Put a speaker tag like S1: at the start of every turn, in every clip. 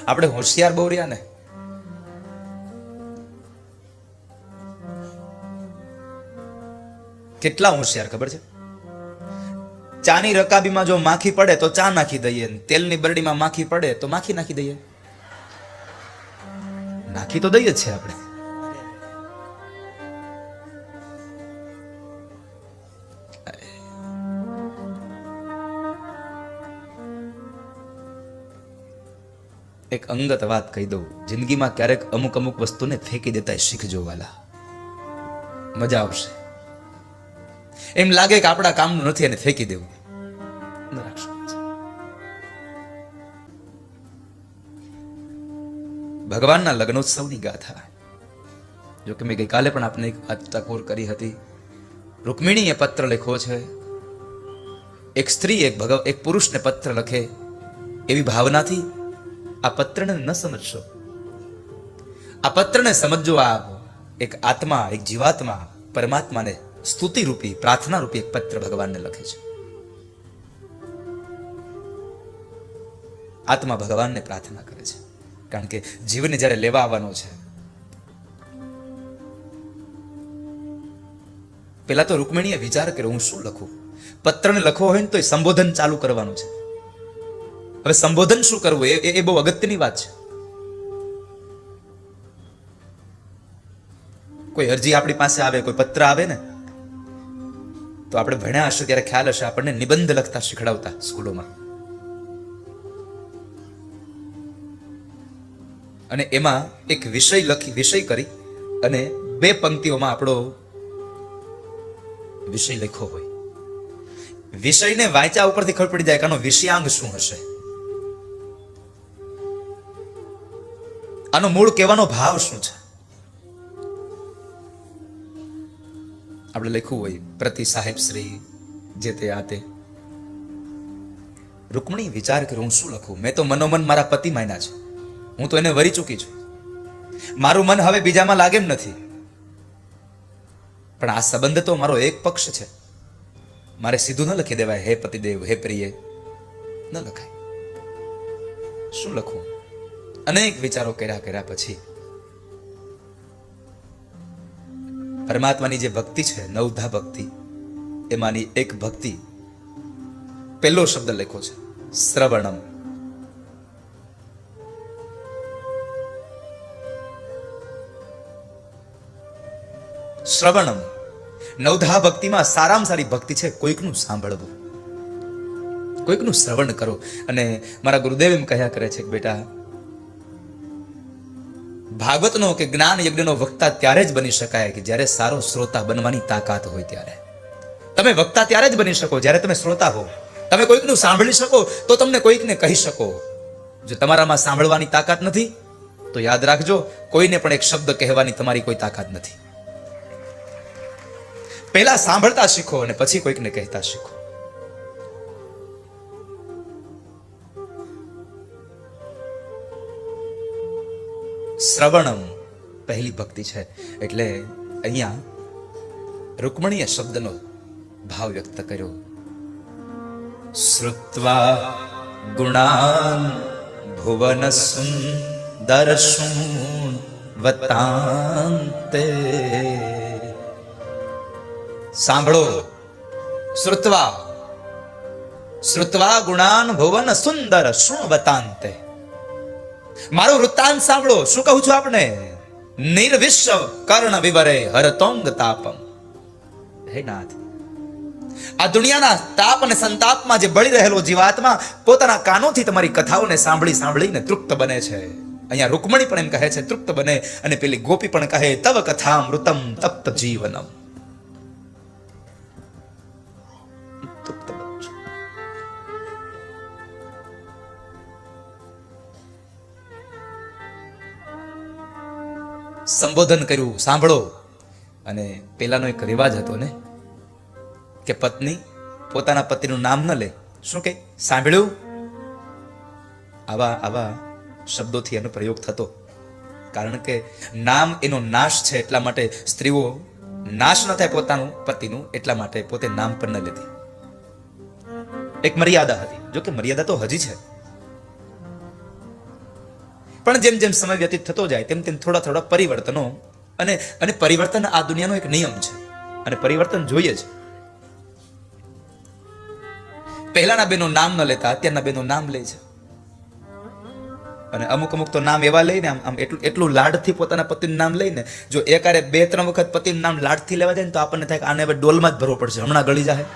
S1: આપણે હોશિયાર બહુ રહ્યા ને. કેટલા હોશિયાર ખબર છે? ચાની રકાબીમાં જો માખી પડે તો ચા નાખી દઈએ, તેલની બરડીમાં માખી પડે તો માખી નાખી દઈએ. નાખી તો દઈએ જ છે આપણે. એક અંગત વાત કહી દઉં, જિંદગીમાં ક્યારેક અમુક અમુક વસ્તુને ફેંકી દેતા શીખજો વાલા, મજા આવશે. એમ લાગે કે આપણા કામનું નથી એને ફેંકી દેવું. ભગવાનના લગ્નોત્સવની ગાથા, જો કે મેં ગઈકાલે પણ આપને એક ટકોર કરી હતી. રૂકમિણીએ પત્ર લખ્યો છે. એક સ્ત્રી એક પુરુષને પત્ર લખે એવી ભાવનાથી આ પત્રને ન સમજશો. આ પત્રને સમજો. આ એક આત્મા, એક જીવાત્મા પરમાત્માને સ્તુતિ રૂપી, પ્રાર્થના રૂપી એક પત્ર ભગવાનને લખે છે. આત્મા ભગવાનને પ્રાર્થના કરે છે, કારણ કે જીવને જ્યારે લેવા આવવાનો છે. પેલા તો રૂકમિણીએ વિચાર કર્યો, હું શું લખું? પત્રને લખવો હોય ને તો સંબોધન ચાલુ કરવાનું છે. હવે સંબોધન શું કરવું એ બહુ અગત્યની વાત છે. કોઈ અરજી આપણી પાસે આવે, કોઈ પત્ર આવે ને, તો આપણે ભણ્યા હશે ત્યારે ખ્યાલ હશે, આપણને નિબંધ લખતા શીખડાવતા સ્કૂલોમાં. અને એમાં એક વિષય કરી અને 2 પંક્તિઓમાં આપણો વિષય લખ્યો હોય. વિષયને વાંચ્યા ઉપરથી ખબર પડી જાય કે આનો વિષયાંગ શું હશે, આનો મૂળ કહેવાનો ભાવ શું છે. આપણે લખ્યું હોય પ્રતિ સાહેબ શ્રી જે તે આ તે. રૂકમણી વિચાર કર્યો, હું શું લખું? મેં તો મનોમન મારા પતિ માન્યા છે, હું તો એને વરી ચૂકી છું. મારું મન હવે બીજામાં લાગે એમ નથી. પણ આ સંબંધ તો મારો એક પક્ષ છે, મારે સીધું ન લખી દેવાય હે પતિદેવ, હે પ્રિય, ન લખાય. શું લખું? અનેક વિચારો કર્યા પછી પરમાત્માની જે ભક્તિ છે, નવધા ભક્તિ, એમાંની એક ભક્તિ, પહેલો શબ્દ લખ્યો છે શ્રવણમ. શ્રવણમ, નવધા ભક્તિમાં સારામાં સારી ભક્તિ છે કોઈકનું સાંભળવું, કોઈકનું શ્રવણ કરો. અને મારા ગુરુદેવ એમ કહ્યા કરે છે કે બેટા, ભાગવતનો કે જ્ઞાન યજ્ઞનો વક્તા ત્યારે જ બની શકાય કે જ્યારે સારો શ્રોતા બનવાની તાકાત હોય. ત્યારે તમે વક્તા ત્યારે જ બની શકો જ્યારે તમે શ્રોતા હો. તમે કોઈકનું સાંભળી શકો તો તમને કોઈકને કહી શકો. જો તમારામાં સાંભળવાની તાકાત નથી તો યાદ રાખજો, કોઈને પણ એક શબ્દ કહેવાની તમારી કોઈ તાકાત નથી. પહેલા સાંભળતા શીખો અને પછી કોઈકને કહેતા શીખો. શ્રવણમ પહેલી ભક્તિ છે. એટલે અહીંયા રૂકમણીએ શબ્દનો ભાવ વ્યક્ત કર્યો. શ્રુત્વા ગુણાન ભુવન સુંદર વતાંતે. સાંભળો, શ્રુત્વા ગુણાન ભુવન સુંદર વતાંતે. મારું વૃત્તાંત સાંભળો. શું કહું છું આપણે? નિર્વિશ્વ કર્ણ વિવરે હરતોંગ તાપમ. હે નાથ, આ દુનિયાના તાપ અને સંતાપમાં જે બળી રહેલો જીવાત્મા પોતાના કાનોથી તમારી કથાઓને સાંભળીને તૃપ્ત બને છે. અહીંયા રૂકમણી પણ એમ કહે છે તૃપ્ત બને, અને પેલી ગોપી પણ કહે તવ કથામૃતમ તપ્ત જીવનમ. સંબોધન કર્યું, સાંભળો. અને પેલાનો એક રિવાજ હતો ને કે પત્ની પોતાના પતિનું નામ ન લે. શું કે સાંભળ્યું? આવા શબ્દોથી એનો પ્રયોગ થતો, કારણ કે નામ એનો નાશ છે. એટલા માટે સ્ત્રીઓ નાશ ન થાય પોતાનું પતિનું, એટલા માટે પોતે નામ પણ ન લેતી. એક મર્યાદા હતી. જો કે મર્યાદા તો હજી છે. પણ જેમ જેમ સમય વ્યતીત થતો જાય તેમ તેમ થોડા થોડા પરિવર્તનો અને પરિવર્તન આ દુનિયાનો એક નિયમ છે અને પરિવર્તન જોઈએ જ. પહેલાના બેનો નામ ન લેતા અત્યારના બેનો નામ લે છે અને અમુક તો નામ એવા લઈને આમ એટલું લાડથી પોતાના પતિનું નામ લઈને જો એકારે 2-3 વખત પતિનું નામ લાડથી લેવા જાય ને તો આપણને થાય કે આને હવે ડોલમાં જ ભરવો પડશે, હમણાં ગળી જાય.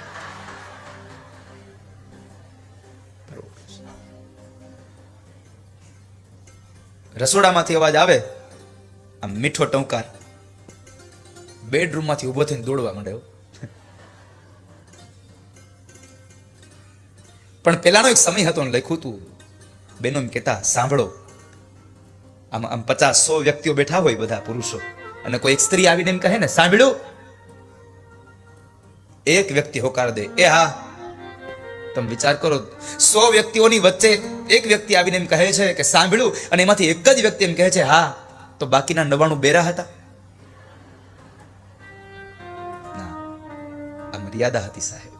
S1: રસોડામાંથી અવાજ આવે, આમ મીઠો ટંકાર, બેડરૂમમાંથી ઉભો થઈને દોડવા માંડ્યો. પણ પેલાનો એક સમય હતો ને લખ્યું હતું, બેનો એમ કહેતા સાંભળો, આમ 50-100 વ્યક્તિઓ બેઠા હોય બધા પુરુષો અને કોઈ એક સ્ત્રી આવીને એમ કહે ને સાંભળ્યું, એક વ્યક્તિ હોકાર દે, એ હા. તમે વિચાર કરો, 100 વ્યક્તિઓની વચ્ચે એક વ્યક્તિ આવીને એમ કહે છે કે સાંભળ્યું, અને એમાંથી એક જ વ્યક્તિ એમ કહે છે હા, તો બાકીના 99 બેરા હતા. આ મર્યાદા હતી સાહેબ.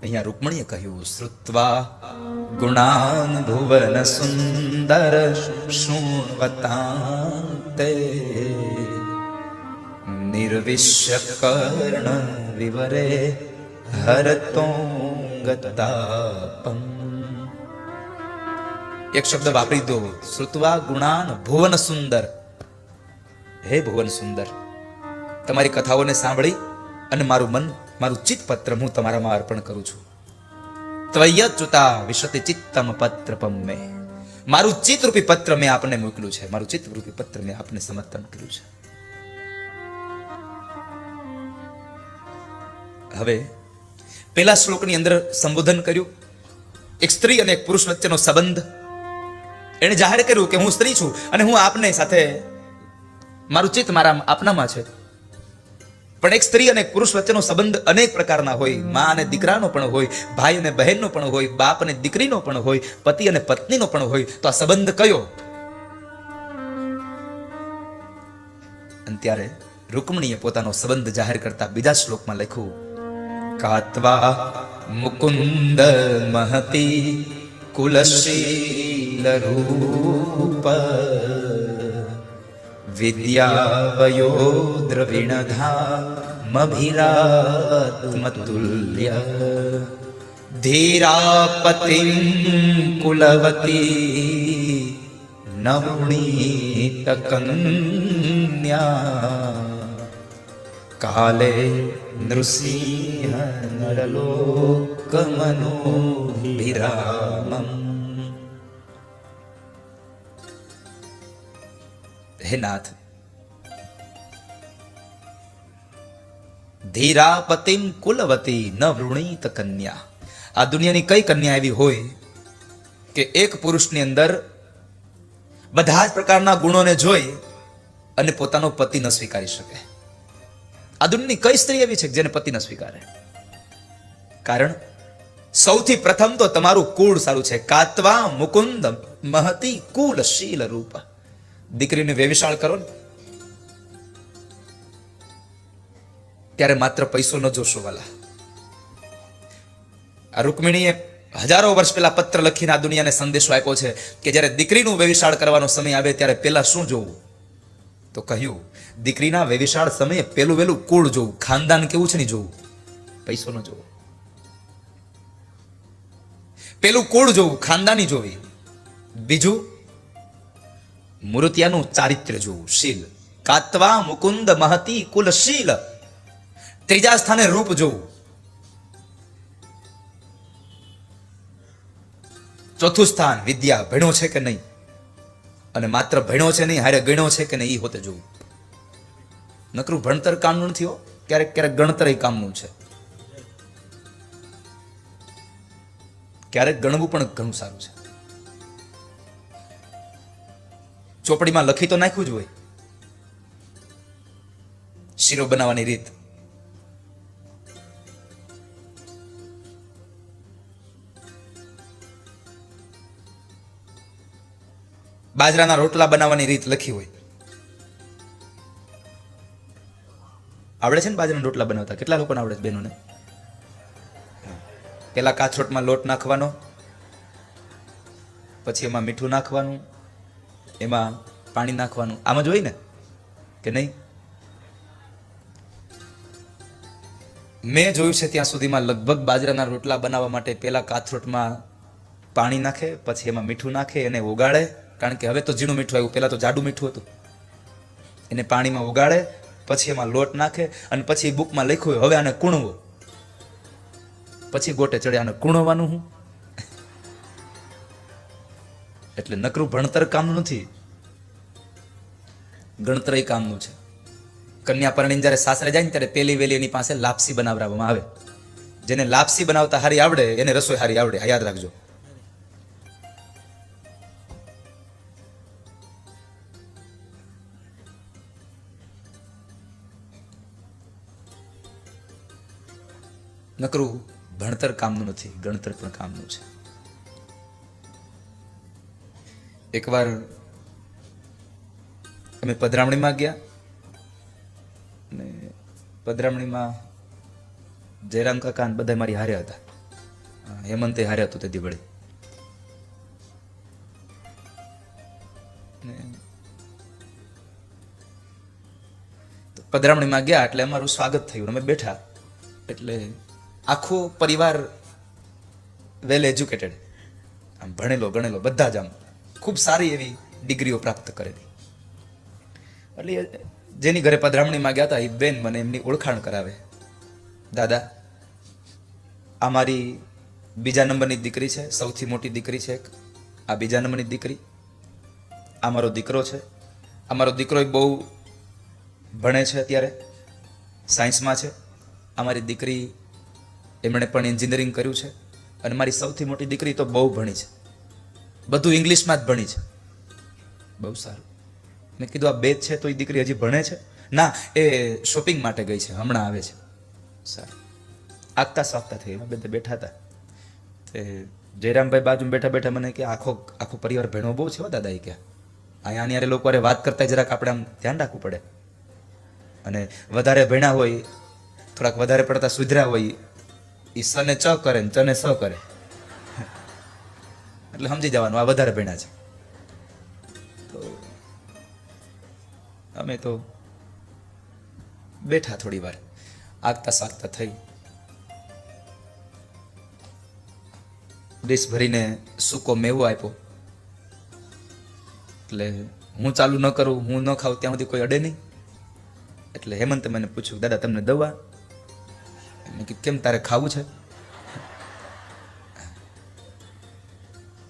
S1: અહીંયા રૂકમણીએ કહ્યું, શ્રુત્વા ગુણાન ભુવન સુંદર શૃણ્વતાંતે નિર્વિશ્ય કર્ણ વિવરે હરતોંગતાપમ. એક શબ્દ વાપરી દો, શ્રુત્વા ગુણાન ભુવન સુંદર. હે ભુવન સુંદર, તમારી કથાઓને સાંભળી અને મારું મન, મારું ચિત્તપત્ર હું તમારામાં અર્પણ કરું છું. ત્વયચ્યુતા વિશતિ ચિત્તમ પત્રપમ મે. મારું ચિત્તરૂપી પત્ર મેં આપને મોકલ્યું છે, મારું ચિત્તરૂપી પત્ર મેં આપને સમર્પણ કર્યું છે. હવે પહેલા શ્લોકની અંદર સંબોધન કર્યું, એક સ્ત્રી અને એક પુરુષ વચ્ચેનો સંબંધ. એને જાહેર કર્યું કે હું સ્ત્રી છું અને હું આપને સાથે, મારું ચિત્ત મારા આપનામાં છે. પણ એક સ્ત્રી અને એક પુરુષ વચ્ચેનો સંબંધ અનેક પ્રકારના હોય. માં અને દીકરાનો પણ હોય, ભાઈ અને બહેનનો પણ હોય, બાપ અને દીકરીનો પણ હોય, પતિ અને પત્નીનો પણ હોય. તો આ સંબંધ કયો? અને ત્યારે રૂકમણીએ પોતાનો સંબંધ જાહેર કરતા બીજા શ્લોકમાં લખ્યું, કાત્વા મુકુંદ મહતી કુલશીલ રૂપ વિદ્યાવયો દ્રવિણધામભિરાત્મતુલ્ય ધીરાપતિં કુલવતી નવનીત કન્યા કાલે નૃસિંહ નરલોકમનોભિરામમ. હે નાથ, ધીરાપતિમ કુલવતી ન વૃણીત કન્યા. આ દુનિયાની કઈ કન્યા એવી હોય કે એક પુરુષની અંદર બધા જ પ્રકારના ગુણોને જોઈ અને પોતાનો પતિ ન સ્વીકારી શકે? આ દુનિયાની કઈ સ્ત્રી એવી છે જેને પતિ ન સ્વીકારે? કારણ સૌથી પ્રથમ તો તમારું કુળ સારું છે. કાત્વા મુકુંદ મહતી કુલશીલ રૂપ. દીકરીને વેવિશાળ કરો ને ત્યારે માત્ર પૈસો ન જોશો વાલા. આ રૂકમિણીએ હજારો વર્ષ પહેલા પત્ર લખીને આ દુનિયાને સંદેશો આપ્યો છે કે જ્યારે દીકરીનું વેવિશાળ કરવાનો સમય આવે ત્યારે પહેલા શું જોવું? તો કહ્યું, દીકરીના વેવિશાળ સમયે પેલું વેલું કુળ જોવું, ખાનદાન કેવું છે ને જોવું, પૈસો ન જોવું. પેલું કુળ જોવું, ખાનદાની જોવી. બીજું મૂર્તિયાનું ચારિત્ર્ય જોવું, શીલ. કાત્વા મુકુંદ મહતી કુલશીલ. ત્રીજા સ્થાને રૂપ જોવું. ચોથું સ્થાન વિદ્યા, ભણ્યો છે કે નહીં, અને માત્ર ભણ્યો છે નહીં, હારે ગણ્યો છે કે નહીં એ હોતે જોવું. નકરું ભણતર કામનું નથી હો, ક્યારેક ક્યારેક ગણતર કામનું છે. ક્યારેક ગણવું પણ ઘણું સારું છે. ચોપડીમાં લખી તો નાખ્યું જ હોય શીરો બનાવવાની રીત. બાજરાના રોટલા બનાવવાની રીત લખી હોય. આવડે છે ને બાજરાના રોટલા બનાવતા? કેટલા લોકોને આવડે છે બહેનોને? પેલા કાથરોટમાં લોટ નાખવાનો, પછી એમાં મીઠું નાખવાનું, એમાં પાણી નાખવાનું. આમ જ હોય ને કે નહીં? મેં જોયું છે ત્યાં સુધીમાં લગભગ બાજરાના રોટલા બનાવવા માટે પેલા કાથરોટમાં પાણી નાખે, પછી એમાં મીઠું નાખે, એને ઓગાળે. કારણ કે હવે તો ઝીણું મીઠું આવ્યું, પેલા તો જાડું મીઠું હતું. એને પાણીમાં ઓગાળે, પછી એમાં લોટ નાખે, અને પછી બુકમાં લખ્યું હોય હવે આને કૂણવો. પછી ગોટે ચડે આને કૂણવવાનું હું. એટલે નકરું ભણતર કામનું નથી, ગણતર કામનું છે. કન્યા પરણીને જ્યારે સાસરે જાય ને ત્યારે પેલી વેલી એની પાસે લાપસી બનાવવામાં આવે. જેને લાપસી બનાવતા હારી આવડે એને રસોઈ હારી આવડે, યાદ રાખજો. નકરું ભણતર કામનું નથી, ગણતર પણ કામનું છે. એકવાર અમે પધરામણીમાં ગયા ને પધરામણીમાં જયરામ કાકા બધા મારી હારે હતા. હેમંતે હારે હતું તે દિવાળી. પધરામણીમાં ગયા એટલે અમારું સ્વાગત થયું. અમે બેઠા એટલે આખો પરિવાર વેલ એજ્યુકેટેડ, આમ ભણેલો ગણેલો, બધા જ આમ ખૂબ સારી એવી ડિગ્રીઓ પ્રાપ્ત કરેલી. એટલે જેની ઘરે પધરામણીમાં ગયા હતા એ બેન મને એમની ઓળખાણ કરાવે. દાદા, આ મારી બીજા નંબરની દીકરી છે, સૌથી મોટી દીકરી છે. આ બીજા નંબરની દીકરી, આ મારો દીકરો છે. આ મારો દીકરો બહુ ભણે છે, અત્યારે સાયન્સમાં છે. આ મારી દીકરી, એમણે પણ એન્જિનિયરિંગ કર્યું છે. અને મારી સૌથી મોટી દીકરી તો બહુ ભણી છે, બધું ઇંગ્લિશમાં જ ભણી છે. બહુ સારું. મેં કીધું આ બે જ છે તો એ દીકરી હજી ભણે છે? ના, એ શોપિંગ માટે ગઈ છે, હમણાં આવે છે. સારું. આગતા સ્વાગતા થઈ, એમાં બધા બેઠા હતા. તે જયરામભાઈ બાજુ બેઠા બેઠા મને કે આખો પરિવાર ભણવો બહુ છે દાદા. એ કે અહીંયા યારે લોકો વાત કરતા જરાક આપણે આમ ધ્યાન રાખવું પડે. અને વધારે ભણ્યા હોય, થોડાક વધારે પડતા સુધર્યા હોય, એ સને ચ કરે ને ચને સ કરે, એટલે સમજી જવાનું આ વધારે ભણ્યા છે. તો અમે તો બેઠા થોડી વાર, આગતા સાગતા થઈ. ડીશ ભરીને સૂકો મેવો આપ્યો. એટલે હું ચાલુ ન કરું, હું ન ખાઉં ત્યાં સુધી કોઈ અડે નહીં. એટલે હેમંતે મને પૂછ્યું, દાદા તમને દવા? મેં કીધું કેમ, તારે ખાવું છે?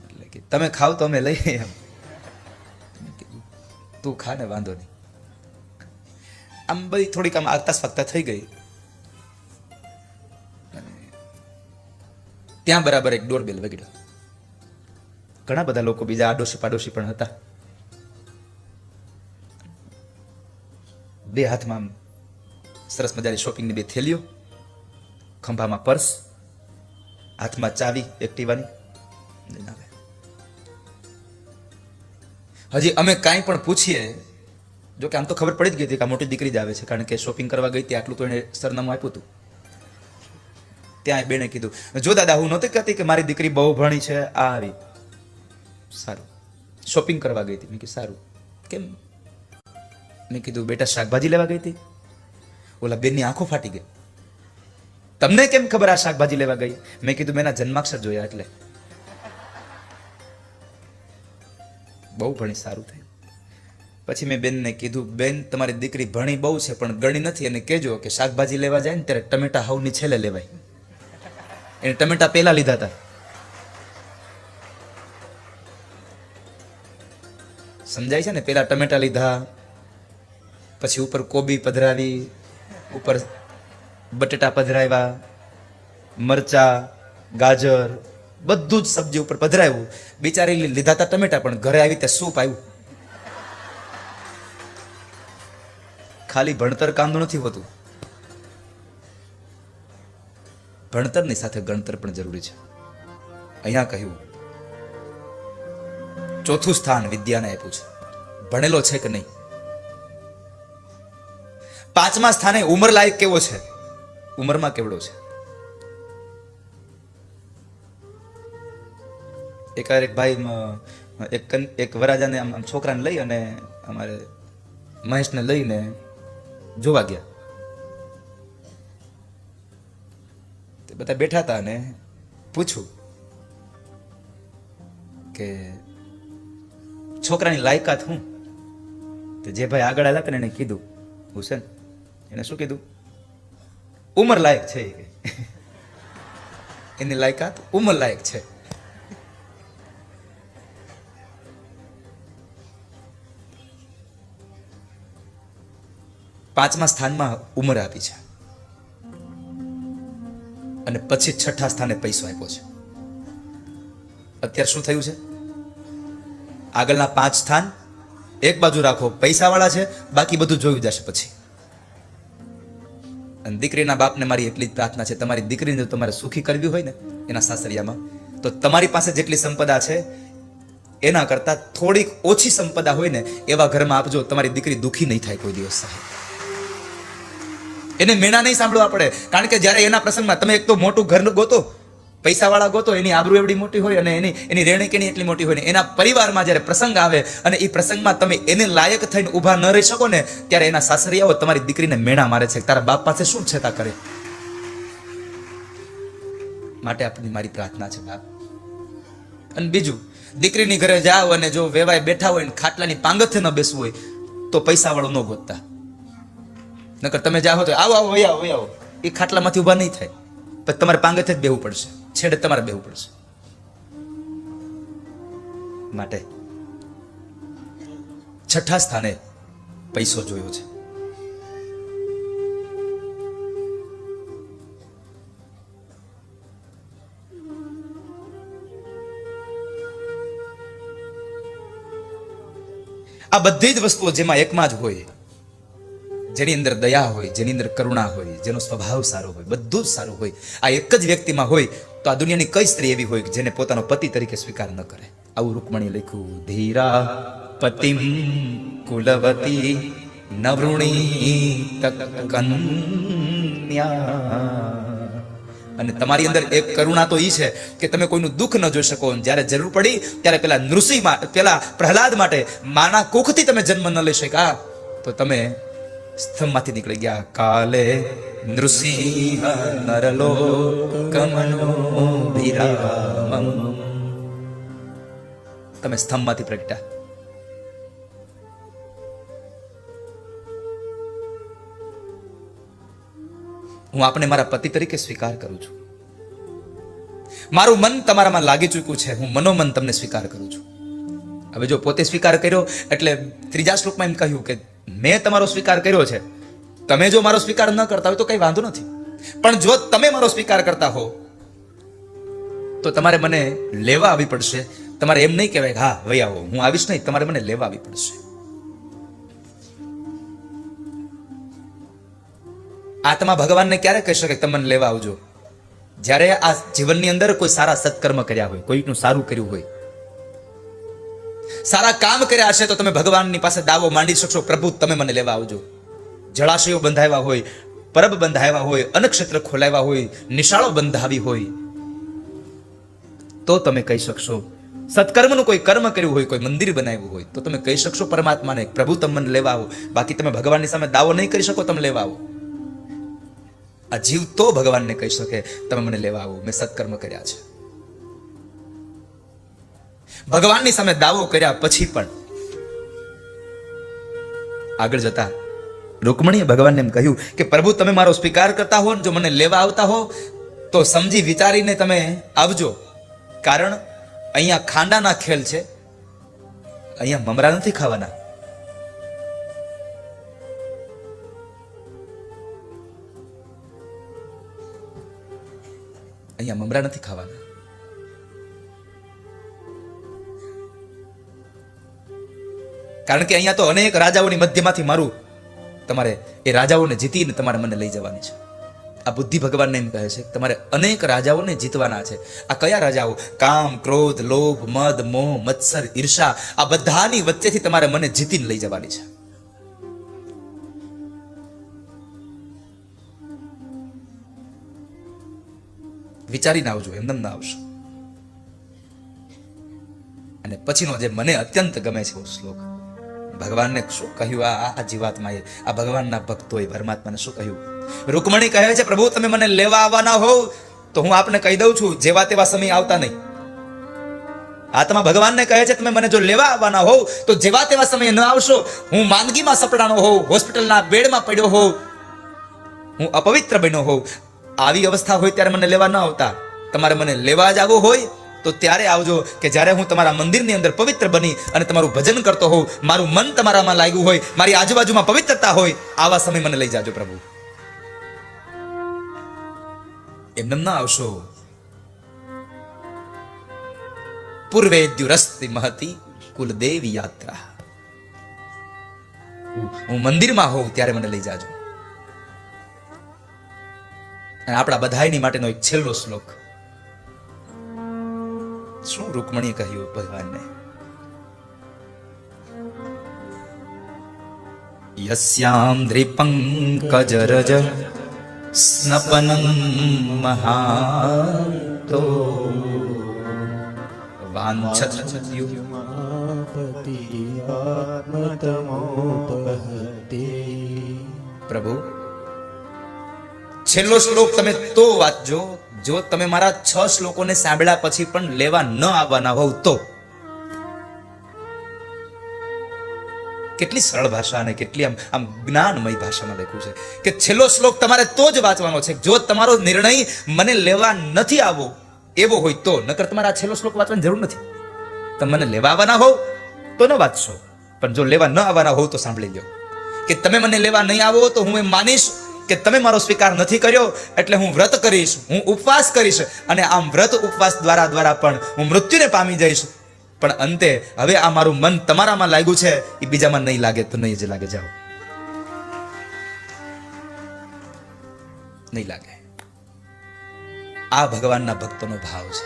S1: એટલે કે તમે ખાવ તો અમે લઈએ એમ. તું ખા ને, વાંધો નહીં. આમ બધી થોડીક આમ આગતા સ્વાગતા થઈ ગઈ. ત્યાં બરાબર એક ડોરબેલ વગડ્યો. ઘણા બધા લોકો બીજા આડોશી પાડોશી પણ હતા. બે હાથમાં સરસ મજાની શોપિંગની બે થેલીઓ, ખંભામાં પર્સ, હાથમાં ચાવી એક્ટિવાની. હજી અમે કાંઈ પણ પૂછીએ, જો કે આમ તો ખબર પડી જ ગઈ હતી કે આ મોટી દીકરી જ આવે છે, કારણ કે શોપિંગ કરવા ગઈ ત્યાં આટલું તો એને સરનામું આપ્યું હતું. ત્યાં બેને કીધું, જો દાદા હું નહોતી કહેતી કે મારી દીકરી બહુ ભણી છે, આ આવી. સારું, શોપિંગ કરવા ગઈ હતી. મેં કીધું સારું, કેમ? મેં કીધું બેટા શાકભાજી લેવા ગઈ હતી. ઓલા બેનની આંખો ફાટી ગઈ. તમને કેમ ખબર આ શાકભાજી લેવા ગઈ? મેં કીધું મેં એના જન્માક્ષર જોયા એટલે. બહુ ભણી, સારું થયું. પછી મેં બેનને કીધું, બેન તમારી દીકરી ભણી બહુ છે પણ ગણી નથી, એને કહેજો કે શાકભાજી લેવા જાય ને ત્યારે ટમેટા હાવની છેલ્લે લેવાય. એને ટમેટા પહેલા લીધા હતા. સમજાય છે ને? પેલા ટમેટા લીધા, પછી ઉપર કોબી પધરાવી, ઉપર બટેટા પધરાવ્યા, મરચા, ગાજર, બધું જ સબ્જી ઉપર પધરાવ્યું. બિચારી લીધા હતા ટમેટા, પણ ઘરે આવી ત્યાં સૂપ આવ્યું. ખાલી ભણતર કામનું નથી હોતું, ભણતરની સાથે ગણતર પણ જરૂરી છે. અહીંયા કહ્યું ચોથું સ્થાન વિદ્યાને આપ્યું છે. ભણેલો છે કે નહીં? પાંચમા સ્થાને ઉંમર લાયક કેવો છે, ઉંમરમાં કેવડો છે. એક ભાઈ એક વરાજાને આમ છોકરાને લઈ અને અમારે મહેશને લઈને જોવા ગયા. બધા બેઠા હતા અને પૂછ્યું કે છોકરાની લાયકાત શું? તો જે ભાઈ આગળ આવ્યા હતા ને એને કીધું, હુસેન એને શું કીધું? ઉંમર લાયક છે. એની લાયકાત ઉંમર લાયક છે. પાંચમા સ્થાનમાં ઉંમર આપી છે અને પછી છઠ્ઠા સ્થાને પૈસો આપ્યો છે. અત્યારે શું થયું છે? આગળના 5 સ્થાન એક બાજુ રાખો, પૈસા વાળા છે, બાકી બધું જોયું જશે પછી. અને દીકરીના બાપને મારી એટલી જ પ્રાર્થના છે, તમારી દીકરીને તમારે સુખી કરવી હોય ને એના સાસરિયામાં, તો તમારી પાસે જેટલી સંપદા છે એના કરતા થોડીક ઓછી સંપદા હોય ને એવા ઘરમાં આપજો. તમારી દીકરી દુખી નહીં થાય કોઈ દિવસ. એને મેણા નહીં સાંભળવા પડે. કારણ કે જ્યારે એના પ્રસંગમાં તમે એક તો મોટું ઘર ગોતો, પૈસા વાળા ગોતો, એની આબરૂ એવડી મોટી હોય અને એની રેણી કેણી એટલી મોટી હોય ને એના પરિવારમાં જ્યારે પ્રસંગ આવે અને એ પ્રસંગમાં તમે એને લાયક થઈને ઊભા ન રહી શકો ને ત્યારે એના સાસરિયાઓ તમારી દીકરીને મેણા મારે છે. તારા બાપ પાસે શું છેતા કરે? માટે આપણી મારી પ્રાર્થના છે બાપ. અને બીજું, દીકરીની ઘરે જાઓ અને જો વેવાય બેઠા હોય ને ખાટલાની પાંગથે ન બેસવું હોય તો પૈસા વાળો ન ગોતતા. નકર તમે જાઓ તો આવો આવો વહી આવો, એ ખાટલામાંથી ઊભા નહીં થાય. પછી તમારે પાંગથે જ બેહવું પડશે, છેડે તમારે બેહવું પડશે. માટે છઠ્ઠા સ્થાને પૈસો જોયો છે. આ બધી જ વસ્તુઓ જેમાં એકમાં જ હોય, જેની અંદર દયા હોય, જેની અંદર કરુણા હોય, જેનો સ્વભાવ સારો હોય, બધું જ સારું હોય, આ એક જ વ્યક્તિમાં હોય તો આ દુનિયાની કઈ સ્ત્રી એવી હોય જેને પોતાનો પતિ તરીકે સ્વીકાર ન કરે? આવું રૂકમણી લખ્યું. ધીરા પતિમ કુલવતી નવૃણી કન્યા. અને તમારી અંદર એક કરુણા તો ઈ છે કે તમે કોઈનું દુઃખ ન જોઈ શકો. જ્યારે જરૂર પડી ત્યારે પેલા પ્રહલાદ માટે માના કુખથી તમે જન્મ ન લઈ શક્યા તો તમે સ્તંભમાંથી નીકળી ગયા. કાલે નૃસિંહ નરલોકમનો વિરામમ. તમે સ્તંભમાંથી પ્રગટ્યા. હું આપને મારા પતિ તરીકે સ્વીકાર કરું છું. મારું મન તમારામાં લાગી ચૂક્યું છે. હું મનોમન તમને સ્વીકાર કરું છું. હવે જો પોતે સ્વીકાર કર્યો એટલે ત્રીજા શ્લોકમાં એમ કહ્યું કે મેં તમારો સ્વીકાર કર્યો છે. તમે જો મારો સ્વીકાર ન કરતા હોય તો કઈ વાંધો નથી, પણ જો તમે મારો સ્વીકાર કરતા હો તો તમારે મને લેવા આવી પડશે. તમારે એમ નહીં કહેવાય હા વહી આવો, હું આવીશ નહીં. તમારે મને લેવા આવી પડશે. આત્મા ભગવાનને ક્યારે કહી શકે તમે મને લેવા આવજો? જ્યારે આ જીવનની અંદર કોઈ સારા સત્કર્મ કર્યા હોય, કોઈનું સારું કર્યું હોય, સારા કામ કર્યા હશે તો તમે ભગવાનની પાસે દાવો માંડી શકશો, પ્રભુ તમે મને લેવા આવજો. જળાશયો બંધાવ્યા હોય, પરબ બંધાવ્યા હોય, અન્નક્ષેત્ર ખોલાવ્યા હોય, નિશાળો બંધાવી હોય તો તમે કહી શકશો. સત્કર્મનું કોઈ કર્મ કર્યું હોય, કોઈ મંદિર બનાવ્યું હોય તો તમે કહી શકશો પરમાત્માને પ્રભુ તમે મને લેવા આવો. બાકી તમે ભગવાનની સામે દાવો નહીં કરી શકો તમે લેવા આવો. આ જીવ તો ભગવાનને કહી શકે તમે મને લેવા આવો, મેં સત્કર્મ કર્યા છે. ભગવાનની સામે દાવો કર્યા પછી પણ આગળ જતા રૂકમણીએ ભગવાનને એમ કહ્યું કે પ્રભુ તમે મારો સ્વીકાર કરતા હો ને જો મને લેવા આવતા હો તો સમજી વિચારીને તમે આવજો. કારણ અહીંયા ખાંડાના ખેલ છે, અહીંયા મમરા નથી ખાવાના. અહીંયા મમરા નથી ખાવાના. કારણ કે અહીંયા તો અનેક રાજાઓની મધ્યમાંથી મારું તમારે એ રાજાઓને જીતીને તમારે મને લઈ જવાની છે. આ બુદ્ધિ ભગવાનને એમ કહે છે તમારે અનેક રાજાઓને જીતવાના છે. આ કયા રાજાઓ? કામ, ક્રોધ, લોભ, મદ, મોહ, મત્સર, ઈર્ષા, આ બધાની વચ્ચેથી તમારે મને જીતીને લઈ જવાની છે. વિચારીને આવજો, એમને ના આવશો. અને પછીનો જે મને અત્યંત ગમે છે શ્લોક, ભગવાનને શું કહ્યું આ જીવાત્માએ, આ ભગવાનના ભક્તોએ પરમાત્માને શું કહ્યું? રૂકમણી કહે છે, પ્રભુ તમે મને લેવા આવવાના હોવ તો હું આપને કહી દઉં છું, જેવા તેવા સમય આવતા નહીં. આત્મા ભગવાનને કહે છે, તમે મને જો લેવા આવવાના હોવ તો જેવા તેવા સમયે ન આવશો. હું માંદગીમાં સપડાનો હોઉં, હોસ્પિટલના બેડમાં પડ્યો હોઉં, હું અપવિત્ર બન્યો હોઉં, આવી અવસ્થા હોય ત્યારે મને લેવા ન આવતા. તમારે મને લેવા જ આવવું હોય તો ત્યારે આવજો કે જ્યારે હું તમારા મંદિરની અંદર પવિત્ર બની અને તમારું ભજન કરતો હોઉં, મારું મન તમારામાં લાગ્યું હોય, મારી આજુબાજુમાં પવિત્રતા હોય, આવા સમય મને લઈ જાજો પ્રભુ. એમને ન આવશો. પૂર્વેદ્યુરસ્તિ મહતી કુલદેવી યાત્રા. હું મંદિરમાં હોઉં ત્યારે મને લઈ જાજો. અને આપણા બધાની માટેનો એક છેલ્લો શ્લોક, શું રૂકમણીએ કહ્યું ભગવાનને? યસ્યામ દ્રિપંકજરજ સ્નપનમ મહાતો પ્રભુ છેલ્લો શ્લોક તમે તો વાંચજો જો તમે મારા 6 શ્લોકોને સાંભળ્યા પછી પણ લેવા ન આવવાના હોવ તો. કેટલી સરળ ભાષા અને કેટલી આમ જ્ઞાનમય ભાષામાં લખ્યું છે કે છેલ્લો શ્લોક તમારે તો જ વાંચવાનો છે જો તમારો નિર્ણય મને લેવા નથી આવવો એવો હોય તો. નકર તમારે આ છેલ્લો શ્લોક વાંચવાની જરૂર નથી. તમે મને લેવા આવવાના હોવ તો ન વાંચશો, પણ જો લેવા ન આવવાના હોવ તો સાંભળી લો કે તમે મને લેવા નહીં આવો તો હું એમ માનીશ કે તમે મારો સ્વીકાર નથી કર્યો, એટલે હું વ્રત કરીશ, હું ઉપવાસ કરીશ, અને આમ વ્રત ઉપવાસ દ્વારા પણ હું મૃત્યુને પામી જઈશ. પણ અંતે હવે આ મારું મન તમારામાં લાગ્યું છે, એ બીજામાં નહીં લાગે તો નહીં જ લાગે. જાઓ, નહીં લાગે. આ ભગવાનના ભક્તોનો ભાવ છે.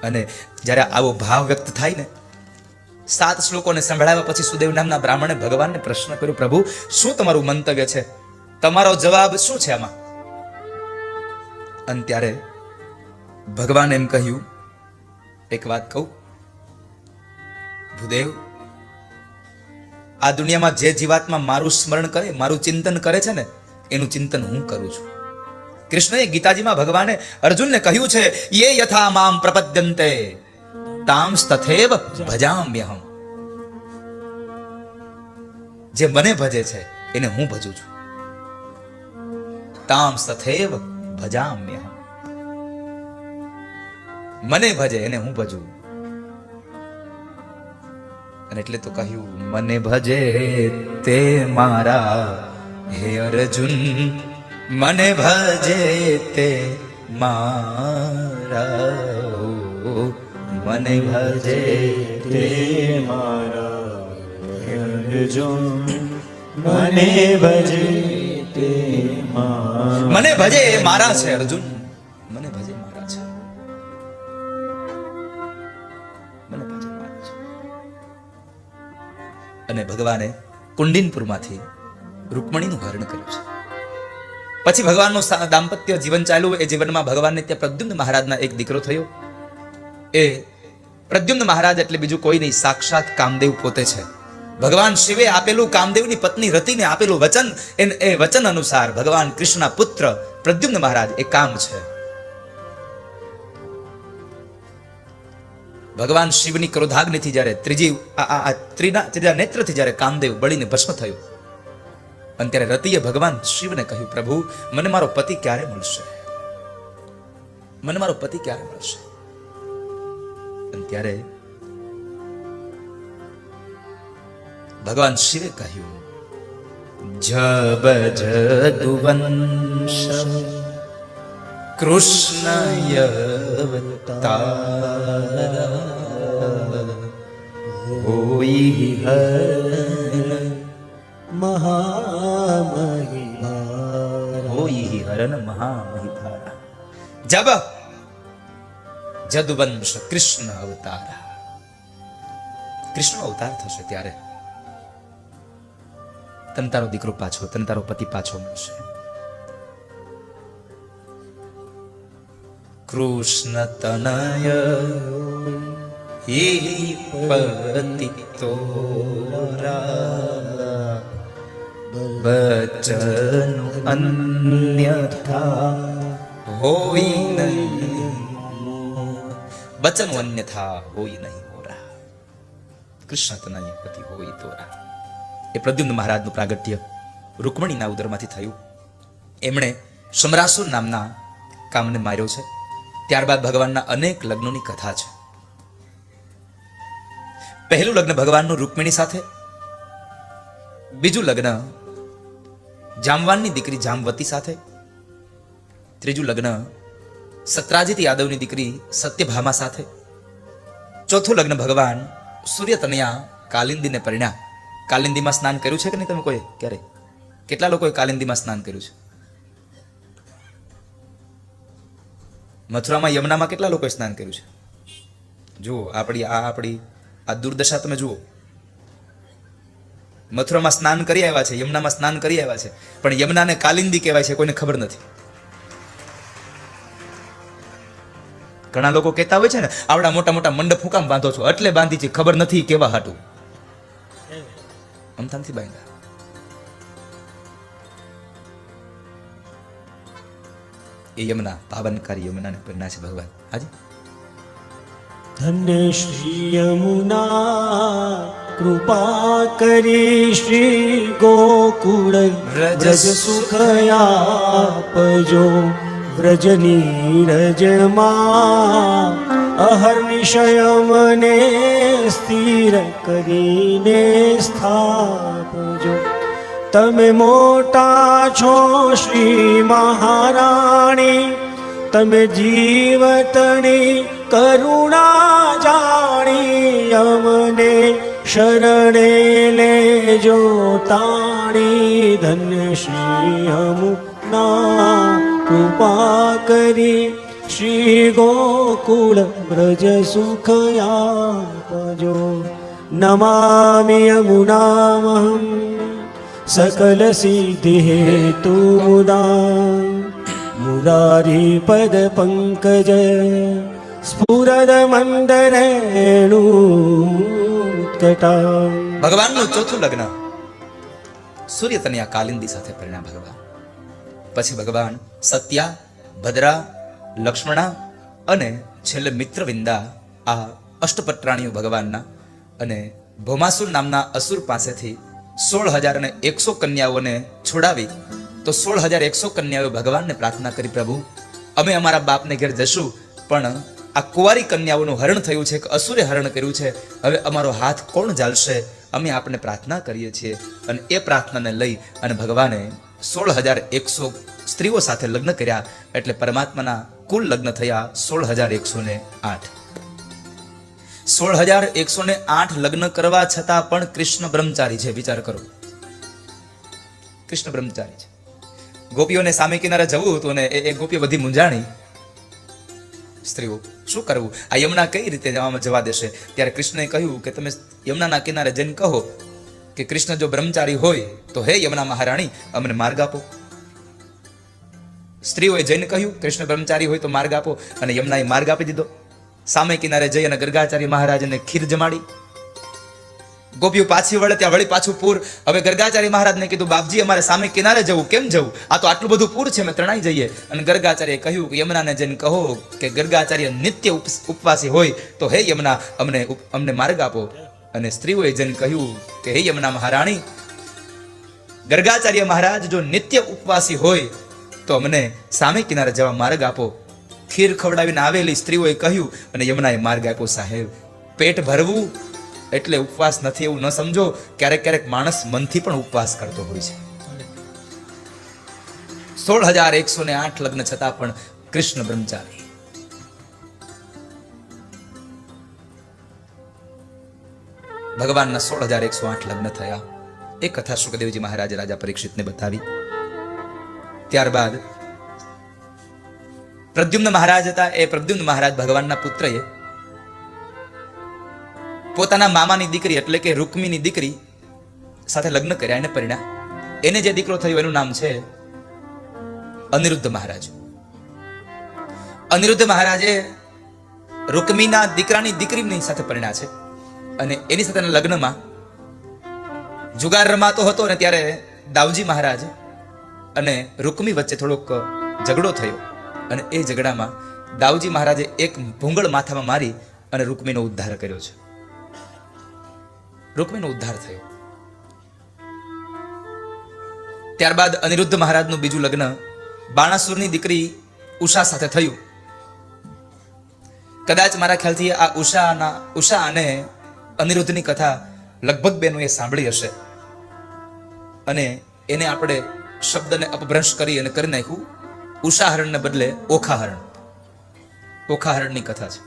S1: અને જ્યારે આવો ભાવ વ્યક્ત થાય ને, 7 શ્લોકોને સંભળાવ્યા પછી સુદેવ નામના બ્રાહ્મણે ભગવાનને પ્રશ્ન કર્યો, પ્રભુ શું તમારું મંતવ્ય છે, તમારો જવાબ શું છે આમાં? અને ત્યારે ભગવાન એમ કહ્યું, એક વાત કહું ભૂદેવ, આ દુનિયામાં જે જીવાત્મા મારું સ્મરણ કરે, મારું ચિંતન કરે છે ને, એનું ચિંતન હું કરું છું. કૃષ્ણએ ગીતાજીમાં ભગવાને અર્જુનને કહ્યું છે, યે યથા મામ પ્રપદ્યન્તે તાંસ તથૈવ ભજામ્યહમ. જે મને ભજે છે એને હું ભજું છું. તાંસ તથૈવ ભજામ્યહમ. મને ભજે એને હું ભજું. અને એટલે તો કહ્યું, મને ભજે તે મારા હે અર્જુન, મને ભજે તે મારા, મને ભજે તે મારા હે અર્જુન, મને ભજે તે મારા. મને ભજે એ મારા છે અર્જુન, મને ભજે મારા છે, મને ભજે મારા છે. અને ભગવાને કુંડિનપુરમાંથી રૂકમણીનું હરણ કર્યું છે. પછી ભગવાનનું દાંપત્ય જીવન ચાલ્યું. એ જીવનમાં ભગવાનને ત્યાં પ્રદ્યુમ્ન મહારાજના એક દીકરો થયો. એ પ્રદ્યુમ્ન મહારાજ એટલે બીજું કોઈ નહીં, સાક્ષાત કામદેવ પોતે છે. ભગવાન શિવે આપેલું કામદેવની પત્ની રતિને આપેલું વચન, એ વચન અનુસાર ભગવાન કૃષ્ણના પુત્ર પ્રદ્યુમ્ન મહારાજ એ કામ છે. ભગવાન શિવની ક્રોધાગ્નિથી જ્યારે ત્રીજા નેત્રથી જ્યારે કામદેવ બળીને ભસ્મ થયો, અને ત્યારે રતિએ ભગવાન શિવને કહ્યું, પ્રભુ મને મારો પતિ ક્યારે મળશે, મને મારો પતિ ક્યારે મળશે? અને ત્યારે ભગવાન શિવે કહ્યું, જબ જદુવંશ કૃષ્ણયવતાર હોઈ હરણ મહામહિધારા. જબ જદુવંશ કૃષ્ણ અવતાર, કૃષ્ણ અવતાર થશે ત્યારે તને તારો દીકરો પાછો, તને તારો પતિ પાછો મળશે. કૃષ્ણ તનય એ પતિતો વચન અન્યથા હોય નહીં, વચન અન્યથા હોય નહીં મોરા. કૃષ્ણ તનય પતિ હોય તોરા. એ પ્રદ્યુમ્ન મહારાજનું પ્રાગટ્ય રૂકમણીના ઉદરમાંથી થયું. એમણે સમરાસુર નામના કામને માર્યો છે. ત્યારબાદ ભગવાનના અનેક લગ્નોની કથા છે. પહેલું લગ્ન ભગવાનનું રૂકમિણી સાથે, બીજું લગ્ન જામવાનની દીકરી જામવતી સાથે, ત્રીજું લગ્ન સત્રાજીત યાદવની દીકરી સત્યભામા સાથે, ચોથું લગ્ન ભગવાન સૂર્યતનયા કાલિંદીને પરિણ્યા. કાલિંદીમાં સ્નાન કર્યું છે કે નહીં તમે કોઈ ક્યારે? કેટલા લોકોએ કાલિંદીમાં સ્નાન કર્યું છે? મથુરામાં યમુનામાં કેટલા લોકોએ સ્નાન કર્યું છે? જુઓ આપણી આ દુર્દશા તમે જુઓ. મથુરામાં સ્નાન કરી આવ્યા છે, યમુનામાં સ્નાન કરી આવ્યા છે, પણ યમુનાને કાલિંદી કહેવાય છે કોઈને ખબર નથી. ઘણા લોકો કહેતા હોય છે ને, આવડા મોટા મોટા મંડપ ફૂકામ બાંધો છો, એટલે બાંધી છે, ખબર નથી કેવા હાટું અમથામથી બાંધ્યા. એ યમુના પાવનકારી યમુનાને પરિણા છે ભગવાન. હાજી
S2: ધન્ય શ્રી યમુના કૃપા કરી શ્રી ગોકુળ વ્રજ સુખ આપજો. વ્રજ નીરજમાં અહર્નિશય મને સ્થિર કરીને સ્થાપજો. તમે મોટા છો શ્રી મહારાણી, તમે જીવતની કરુણા જાણી. અમને શરણે લેજો તાણી. ધન્ય શ્રી યમુના કૃપા કરી શ્રી ગોકુળ બ્રજ સુખ આપજો. નમામિ યમુનામહં સકલ સિદ્ધિ હેતુ મુદા. મુરારી પદ પંકજ સ્ફુરદ મંદરેણુત્કટા.
S1: ભગવાનનું ચોથું લગ્ન સૂર્યતનયા કાલિંદી સાથે પરિણ્યા ભગવાન. પછી ભગવાન સત્યા, ભદ્રા, લક્ષ્મણા અને છેલ્લે મિત્રવિંદા, આ અષ્ટપત્રાણીઓ ભગવાનના, અને ભૌમાસુર નામના અસુર પાસેથી 16,100 કન્યાઓને છોડાવી. તો 16,100 કન્યાઓ ભગવાનને પ્રાર્થના કરી, પ્રભુ અમે અમારા બાપને ઘેર જશું, પણ આ કુંવારી કન્યાઓનું હરણ થયું છે, કે અસુરે હરણ કર્યું છે, હવે અમારો હાથ કોણ ઝાલશે? અમે આપને પ્રાર્થના કરીએ છીએ. અને એ પ્રાર્થનાને લઈ અને ભગવાને 16,100 સ્ત્રીઓ સાથે લગ્ન કર્યા. એટલે પરમાત્માના કુલ લગ્ન થયા 16,108. 16,108 લગ્ન કરવા છતાં પણ કૃષ્ણ બ્રહ્મચારી છે. વિચાર કરો, કૃષ્ણ બ્રહ્મચારી છે. ગોપીઓને સામે કિનારે જવું હતું ને એ ગોપીઓ બધી મૂંઝાણી. સ્ત્રીઓ શું કરવું? આ યમુના કઈ રીતે જવા દેશે? ત્યારે કૃષ્ણએ કહ્યું કે તમે યમુનાના કિનારે જઈને કહો કે કૃષ્ણ જો બ્રહ્મચારી હોય તો હે યમુના મહારાણી અમને માર્ગ આપો. સ્ત્રીઓએ જઈને કહ્યું કૃષ્ણ બ્રહ્મચારી હોય તો માર્ગ આપો, અને યમુનાએ માર્ગ આપી દીધો. સામે કિનારે જઈ અને ગર્ગાચાર્ય મહારાજને ખીર જમાડી. ગોપીઓ પાછી વળે ત્યાં વળી પાછું પૂર. હવે ગર્ગાચાર્ય મહારાજને કીધું, બાપજી અમારે સામે કિનારે જવું, કેમ જવું? આ તો આટલું બધું પૂર છે, અમે તણાઈ જઈએ. અને ગર્ગાચાર્યએ કહ્યું કે યમુનાને જઈને કહો કે ગર્ગાચાર્ય નિત્ય ઉપવાસી હોય તો હે યમુના અમને માર્ગ આપો. અને સ્ત્રીઓએ જઈને કહ્યું કે હે યમુના મહારાણી, ગર્ગાચાર્ય મહારાજ જો નિત્ય ઉપવાસી હોય તો અમને સામે કિનારે જવા માર્ગ આપો. ખીર ખવડાવીને આવેલી સ્ત્રીઓએ કહ્યું અને યમુનાએ માર્ગ આપ્યો. સાહેબ, પેટ ભરવું એટલે ઉપવાસ નથી એવું ન સમજો. ક્યારેક ક્યારેક માણસ મનથી પણ ઉપવાસ કરતો હોય છે. 16,108 લગ્ન છતાં પણ કૃષ્ણ બ્રહ્મચારી. ભગવાનના 16,108 લગ્ન થયા. એ કથા સુખદેવજી મહારાજે રાજા પરીક્ષિતને બતાવી. ત્યારબાદ પ્રદ્યુમ્ન મહારાજ હતા. એ પ્રદ્યુમ્ન મહારાજ ભગવાનના પુત્રએ પોતાના મામાની દીકરી એટલે કે રૂકમીની દીકરી સાથે લગ્ન કર્યા, એને પરિણ્યા. એને જે દીકરો થયો એનું નામ છે અનિરુદ્ધ મહારાજ. અનિરુદ્ધ મહારાજે રૂકમીના દીકરાની દીકરીની સાથે પરણ્યા છે અને એની સાથેના લગ્નમાં જુગાર રમાતો હતો અને ત્યારે દાઉજી મહારાજ અને રૂકમી વચ્ચે થોડોક ઝઘડો થયો અને એ ઝઘડામાં દાઉજી મહારાજે એક ભૂંગળ માથામાં મારી અને રૂકમીનો ઉદ્ધાર કર્યો છે. રૂકમીનો ઉદ્ધાર થયો. ત્યારબાદ અનિરુદ્ધ મહારાજનું બીજું લગ્ન બાણાસુરની દીકરી ઉષા સાથે થયું. કદાચ મારા ખ્યાલથી આ ઉષા અને અનિરુદ્ધની કથા લગભગ બેનું એ સાંભળી હશે અને એને આપણે શબ્દને અપભ્રંશ કરી અને કરી નાખ્યું ઉષાહરણને બદલે ઓખાહરણ. ઓખાહરણની કથા છે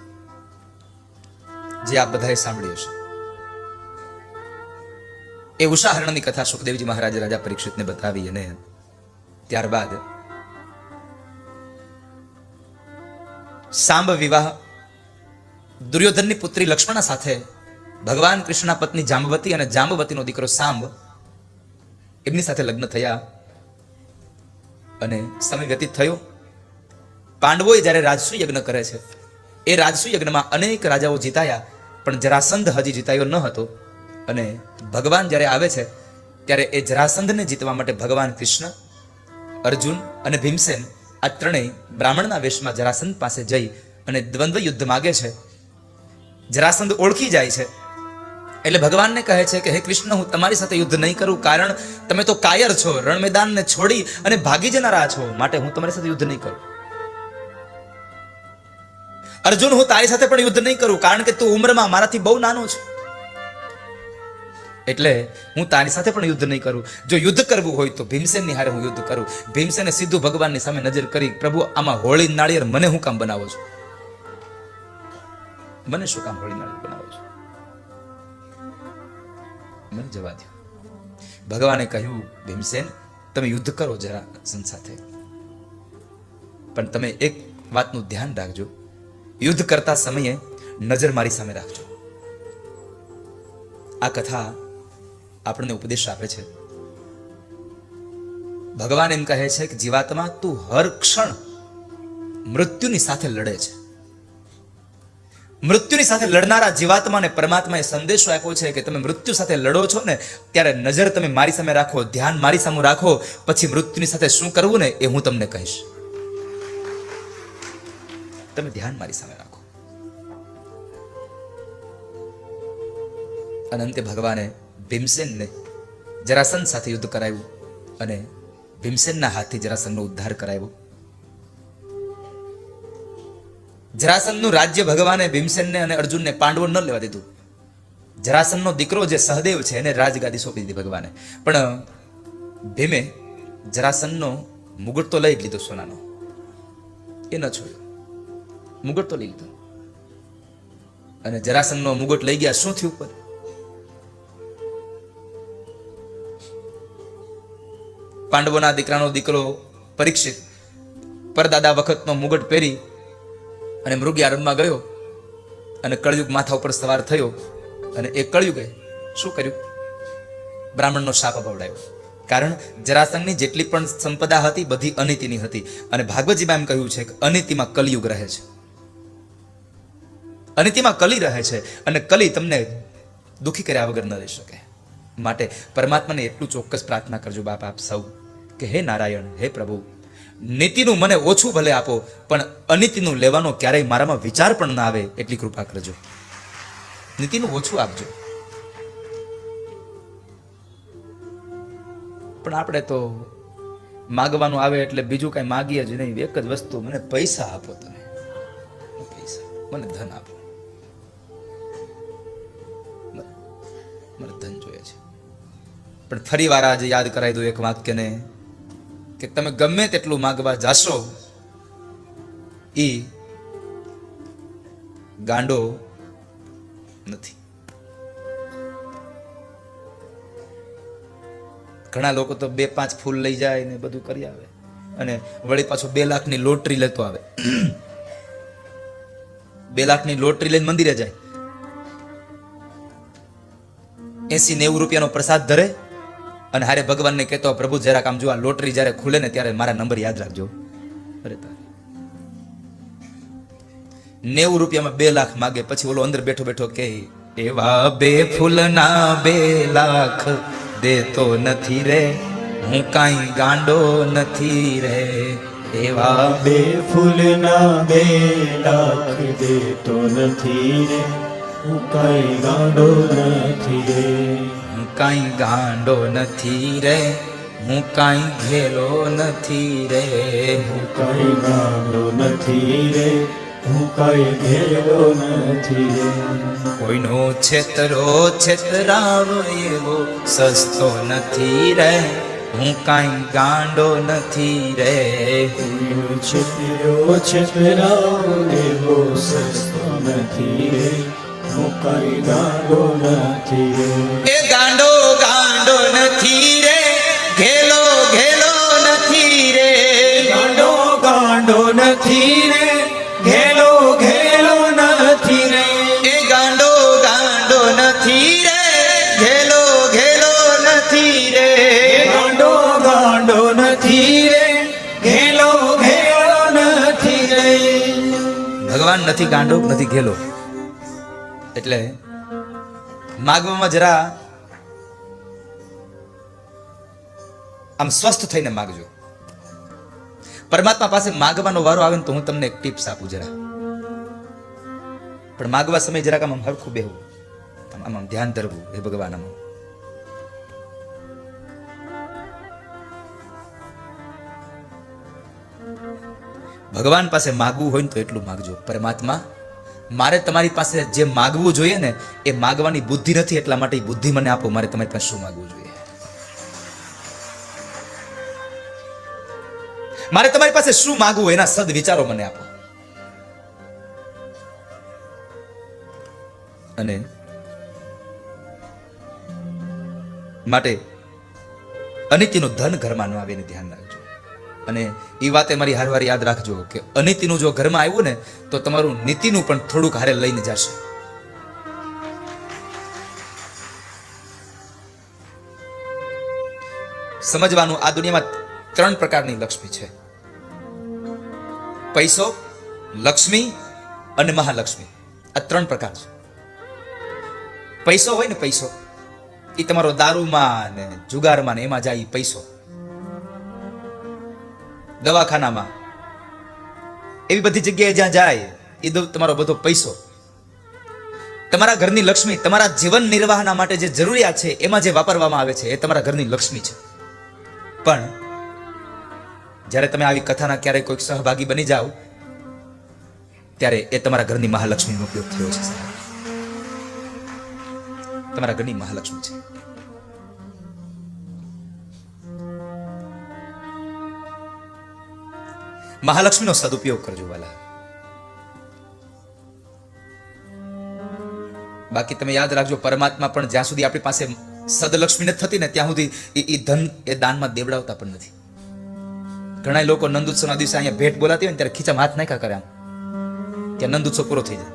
S1: જે આપ બધાએ સાંભળી હશે. એ ઉષાહરણની કથા સુખદેવજી મહારાજે રાજા પરીક્ષિતને બતાવી અને ત્યારબાદ સાંબ વિવાહ દુર્યોધનની પુત્રી લક્ષ્મણા સાથે ભગવાન કૃષ્ણના પત્ની જાંબવતી અને જાંબવતીનો દીકરો સાંબ એમની સાથે લગ્ન થયા અને સમય વ્યતીત થયો. પાંડવોએ જ્યારે રાજસુ યજ્ઞ કરે છે એ રાજસુ યજ્ઞમાં અનેક રાજાઓ જીતાયા પણ જરાસંધ હજી જીતાયો ન હતો અને ભગવાન જ્યારે આવે છે ત્યારે એ જરાસંધને જીતવા માટે ભગવાન કૃષ્ણ, અર્જુન અને ભીમસેન આ ત્રણેય બ્રાહ્મણના વેશમાં જરાસંધ પાસે જઈ અને દ્વંદ્વ યુદ્ધ માગે છે. જરાસંધ ઓળખી જાય છે એટલે ભગવાનને કહે છે કે હે કૃષ્ણ, હું તમારી સાથે યુદ્ધ નહીં કરું કારણ તમે તો કાયર છો, રણ મેદાનને છોડી અને ભાગી જનારા છો, માટે હું તમારી સાથે યુદ્ધ નહીં કરું. અર્જુન, હું તારી સાથે પણ યુદ્ધ નહીં કરું કારણ કે તું ઉંમરમાં મારાથી બહુ નાનો છે, એટલે હું તારી સાથે પણ યુદ્ધ નહીં કરું. જો યુદ્ધ કરવું હોય તો ભીમસેનની હારે હું યુદ્ધ કરું. ભીમસેને સીધું ભગવાનની સામે નજર કરી, પ્રભુ આમાં હોળી નાળિયેર મને હું કામ બનાવો છો? મને શું કામ હોળી નાળિયેર બનાવો છો? મને જવા દો. ભગવાને કહ્યું, ભીમસેન તમે યુદ્ધ કરો જરાસંધ સાથે, પણ તમે એક વાતનું ધ્યાન રાખજો, યુદ્ધ કરતા સમયે નજર મારી સામે રાખજો. આ કથા આપણને ઉપદેશ આપે છે. ભગવાન એમ કહે છે કે જીવાત્મા તું હર ક્ષણ મૃત્યુની સાથે લડે છે. મૃત્યુની સાથે લડનારા જીવાત્માને પરમાત્માએ સંદેશો આપ્યો છે કે તમે મૃત્યુ સાથે લડો છો ને ત્યારે નજર તમે મારી સામે રાખો, ધ્યાન મારી સામે રાખો, પછી મૃત્યુની સાથે શું કરવું ને એ હું તમને કહીશ. તમે ધ્યાન મારી સામે રાખો. અને અંતે ભગવાને ભીમસેનને જરાસંધ સાથે યુદ્ધ કરાવ્યું અને ભીમસેનના હાથથી જરાસંધનો ઉદ્ધાર કરાવ્યો. જરાસંધનું રાજ્ય ભગવાને ભીમસેનને અને અર્જુનને પાંડવો ન લેવા દીધું. જરાસંધનો દીકરો જે સહદેવ છે એને રાજગાદી સોંપી દીધી ભગવાને. પણ ભીમે જરાસંધનો મુગટ તો લઈ જ લીધો સોનાનો, એ ન છોડ્યો. મુગટ તો લઈ લીધો અને જરાસંધનો મુગટ લઈ ગયા. શું થયું? પર પાંડવોના દીકરાનો દીકરો પરીક્ષિત પરદાદા વખતનો મુગટ પહેરી અને મૃગયારણમાં ગયો અને કળયુગ માથા ઉપર સવાર થયો અને એ કળયુગે શું કર્યું? બ્રાહ્મણનો શાપ અપાવડાયો. કારણ જરાસંધની જેટલી પણ સંપદા હતી બધી અનીતિની હતી અને ભાગવતજીમાં એમ કહ્યું છે કે અનીતિમાં કલિયુગ રહે છે. અનીતિમાં કલી રહે છે અને કલી તમને દુઃખી કર્યા વગર ન રહી શકે. માટે પરમાત્માને એટલું ચોક્કસ પ્રાર્થના કરજો બાપ આપ સૌ કે હે નારાયણ, હે પ્રભુ, નીતિનું મને ઓછું ભલે આપો પણ અનીતિનું લેવાનો ક્યારેય મારામાં વિચાર પણ ના આવે એટલી કૃપા કરજો. નીતિનું ઓછું આપજો. પણ આપણે તો માગવાનું આવે એટલે બીજું કઈ માગીએ જ નહીં. એક જ વસ્તુ, મને પૈસા આપો, તમે પૈસા, મને ધન આપો, મને ધન જોઈએ છે. પણ ફરી વાર આજે યાદ કરાવી દો એક વાક્યને કે તમે ગમે તેટલું માગવા જાશો એ ગાંડો નથી. ઘણા લોકો તો 2-5 ફૂલ લઈ જાય ને બધું કરી આવે અને વળી પાછો 2 લાખની લોટરી લેતો આવે. 2 લાખની લોટરી લઈને મંદિરે જાય, 80-90 રૂપિયાનો પ્રસાદ ધરે અને હારે ભગવાનને કહેતો, પ્રભુ જરાક આમ જો આ લોટરી જ્યારે ખુલે ને ત્યારે મારા નંબર યાદ રાખજો. અરે ₹90 2 લાખ માગે, પછી ઓલો અંદર બેઠો બેઠો કે એવા બે ફૂલના 2 લાખ દેતો નથી રે, હું કાંઈ ગાંડો નથી રે. એવા
S2: બે ફૂલના 2 લાખ દેતો નથી રે, હું કાંઈ ગાંડો નથી રે.
S1: હું કાંઈ ગાંડો નથી રે, હું કાંઈ ઘેલો નથી રે.
S2: હું કાંઈ ગાંડો નથી રે, હું કાંઈ ઘેલો નથી રે.
S1: કોઈનો છેતરો છેતરાવ એવો સસ્તો નથી રે, હું કાંઈ ગાંડો નથી રે.
S2: કોઈનો છેતરો છેતરાવો એવો સસ્તો નથી રે, હું કાંઈ ગાંડો નથી રે.
S1: એ ગાંડો ગાંડો નથી રે, ઘેલો ઘેલો નથી રે.
S2: ગાંડો ગાંડો નથી રે, ઘેલો ઘેલો નથી રે.
S1: એ ગાંડો ગાંડો નથી રે, ઘેલો ઘેલો નથી રે.
S2: ગાંડો ગાંડો નથી રે, ઘેલો ઘેલો નથી રે.
S1: ભગવાન નથી ગાંડો નથી ઘેલો. એટલે માગવામાં જરા આમ સ્વસ્થ થઈને માગજો. પરમાત્મા પાસે માગવાનો વારો આવે ને તો હું તમને એક ટિપ્સ આપું જરા. પણ માગવા સમય જરાક આમ હરખું બેહવું, આમ ધ્યાન ધરવું. હે ભગવાન, આમ ભગવાન પાસે માગવું હોય ને તો એટલું માગજો. પરમાત્મા, મારે તમારી પાસે જે માગવું જોઈએ ને એ માગવાની બુદ્ધિ નથી, એટલા માટે એ બુદ્ધિ મને આપો. મારે તમારી પાસે શું માગવું જોઈએ? મારે તમારી પાસે શું માગવું એના સદ વિચારો મને આપો. અને માટે અનિતિનું ધન ઘરમાં ન આવે એને ધ્યાન રાખજો. અને એ વાતે મારી હારવાર યાદ રાખજો કે અનિતિનું જો ઘરમાં આવ્યું ને તો તમારું નીતિનું પણ થોડુંક હારે લઈને જશે. સમજવાનું, આ દુનિયામાં 3 પ્રકારની લક્ષ્મી છે: પૈસો, લક્ષ્મી અને મહાલક્ષ્મી. આ 3 પ્રકાર છે. પૈસો હોય ને, પૈસો એ તમારો દારૂમાં ને જુગારમાં ને એમાં જાય પૈસો. દવાખાનામાં, એવી બધી જગ્યાએ જ્યાં જાય એ તમારો બધો પૈસો. તમારા ઘરની લક્ષ્મી તમારા જીવન નિર્વાહના માટે જે જરૂરિયાત છે એમાં જે વાપરવામાં આવે છે એ તમારા ઘરની લક્ષ્મી છે. પણ જ્યારે તમે આવી કથાના ક્યારેય કોઈક સહભાગી બની જાઓ ત્યારે એ તમારા ઘરની મહાલક્ષ્મીનો ઉપયોગ થયો છે. તમારા ઘરની મહાલક્ષ્મી છે. મહાલક્ષ્મીનો સદુપયોગ કરજો વાલા. બાકી તમે યાદ રાખજો, પરમાત્મા પણ જ્યાં સુધી આપણી પાસે સદલક્ષ્મી નથી થતી ને ત્યાં સુધી એ ધન એ દાનમાં દેવડાવતા પણ નથી. ઘણા લોકો નંદ ઉત્સવના દિવસે અહીંયા ભેટ બોલાતી હોય ને ત્યારે ખીચામાં હાથ નાખ્યા કરે, આમ ત્યાં નંદ ઉત્સવ પૂરો થઈ જાય.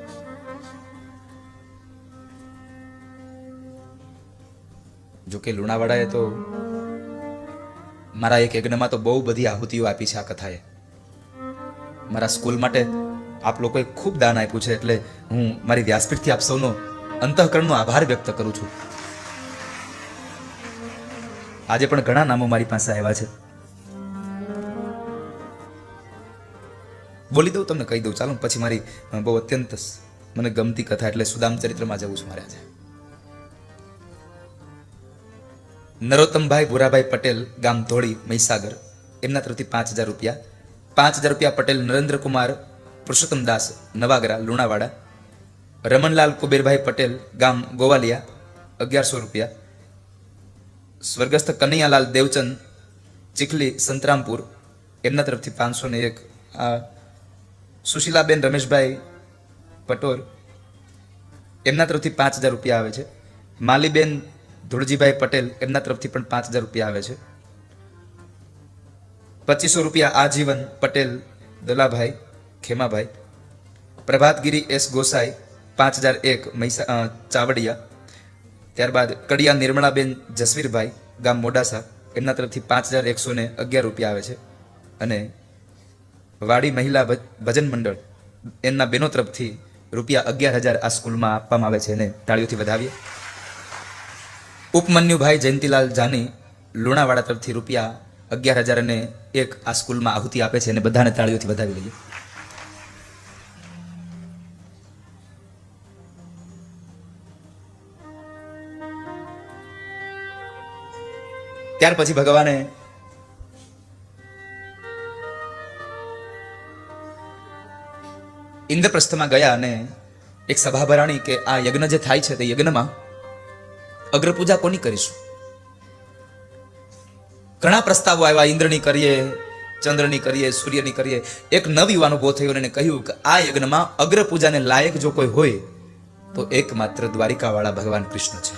S1: જોકે લુણાવાડાએ તો મારા એક યજ્ઞમાં તો બહુ બધી આહુતિઓ આપી છે આ કથાએ. મારા સ્કૂલ માટે આપ લોકોએ ખૂબ દાન આપ્યું છે, એટલે હું મારી વ્યાસપીઠથી આપ સૌનો અંતઃકરણનો આભાર વ્યક્ત કરું છું. આજે પણ ઘણા નામો મારી પાસે આવ્યા છે. બોલી દઉં તમને, કહી દઉં ચાલો. પછી મારી બહુ અત્યંત મને ગમતી કથા એટલે સુદામ ચરિત્રમાં જવું છું મારે આજે. નરોત્તમભાઈ ભુરાભાઈ પટેલ, ગામ ધોળી, મહીસાગર, એમના તરફથી 5000 રૂપિયા. 5000 રૂપિયા પટેલ નરેન્દ્રકુમાર પુરુષોત્તમદાસ, નવાગરા, લુણાવાડા. રમણલાલ કુબેરભાઈ પટેલ, ગામ ગોવાલિયા, 1100 રૂપિયા. સ્વર્ગસ્થ કનૈયાલાલ દેવચંદ, ચીખલી, સંતરામપુર, એમના તરફથી 501. સુશીલાબેન રમેશભાઈ પટોર, એમના તરફથી 5000 રૂપિયા આવે છે. માલીબેન ધુળજીભાઈ પટેલ, એમના તરફથી પણ 5000 રૂપિયા આવે છે. 2500 રૂપિયા આજીવન પટેલ દલાભાઈ, ખેમાભાઈ. પ્રભાતગીરી એસ ગોસાઈ, 5001, ચાવડિયા. ત્યારબાદ કડિયા નિર્મળાબેન જસવીરભાઈ, ગામ મોડાસા, એમના તરફથી 5111 રૂપિયા આવે છે. અને વાડી મહિલા ભજન મંડળ એમના બહેનો તરફથી રૂપિયા 11,000 આ સ્કૂલમાં આપવામાં આવે છે, એને તાળીઓથી વધાવીએ. ઉપમન્યુભાઈ જયંતિલાલ જાની લુણાવાડા તરફથી રૂપિયા 11,000 અને એક આ સ્કૂલમાં આહુતિ આપે છે, અને બધાને તાળીઓથી વધાવી લઈએ. ત્યાર પછી ભગવાને ઇન્દ્રપ્રસ્થમાં ગયા અને એક સભા ભરાણી કે આ યજ્ઞ જે થાય છે તે યજ્ઞમાં અગ્રપૂજા કોની કરીશું. ઘણા પ્રસ્તાવો આવ્યા, ઇન્દ્રની કરીએ, ચંદ્રની કરીએ, સૂર્યની કરીએ. એક નવયુવાન ઉભો થયો અને કહ્યું કે આ યજ્ઞમાં અગ્રપૂજાને લાયક જો કોઈ હોય તો એકમાત્ર દ્વારિકાવાળા ભગવાન કૃષ્ણ છે.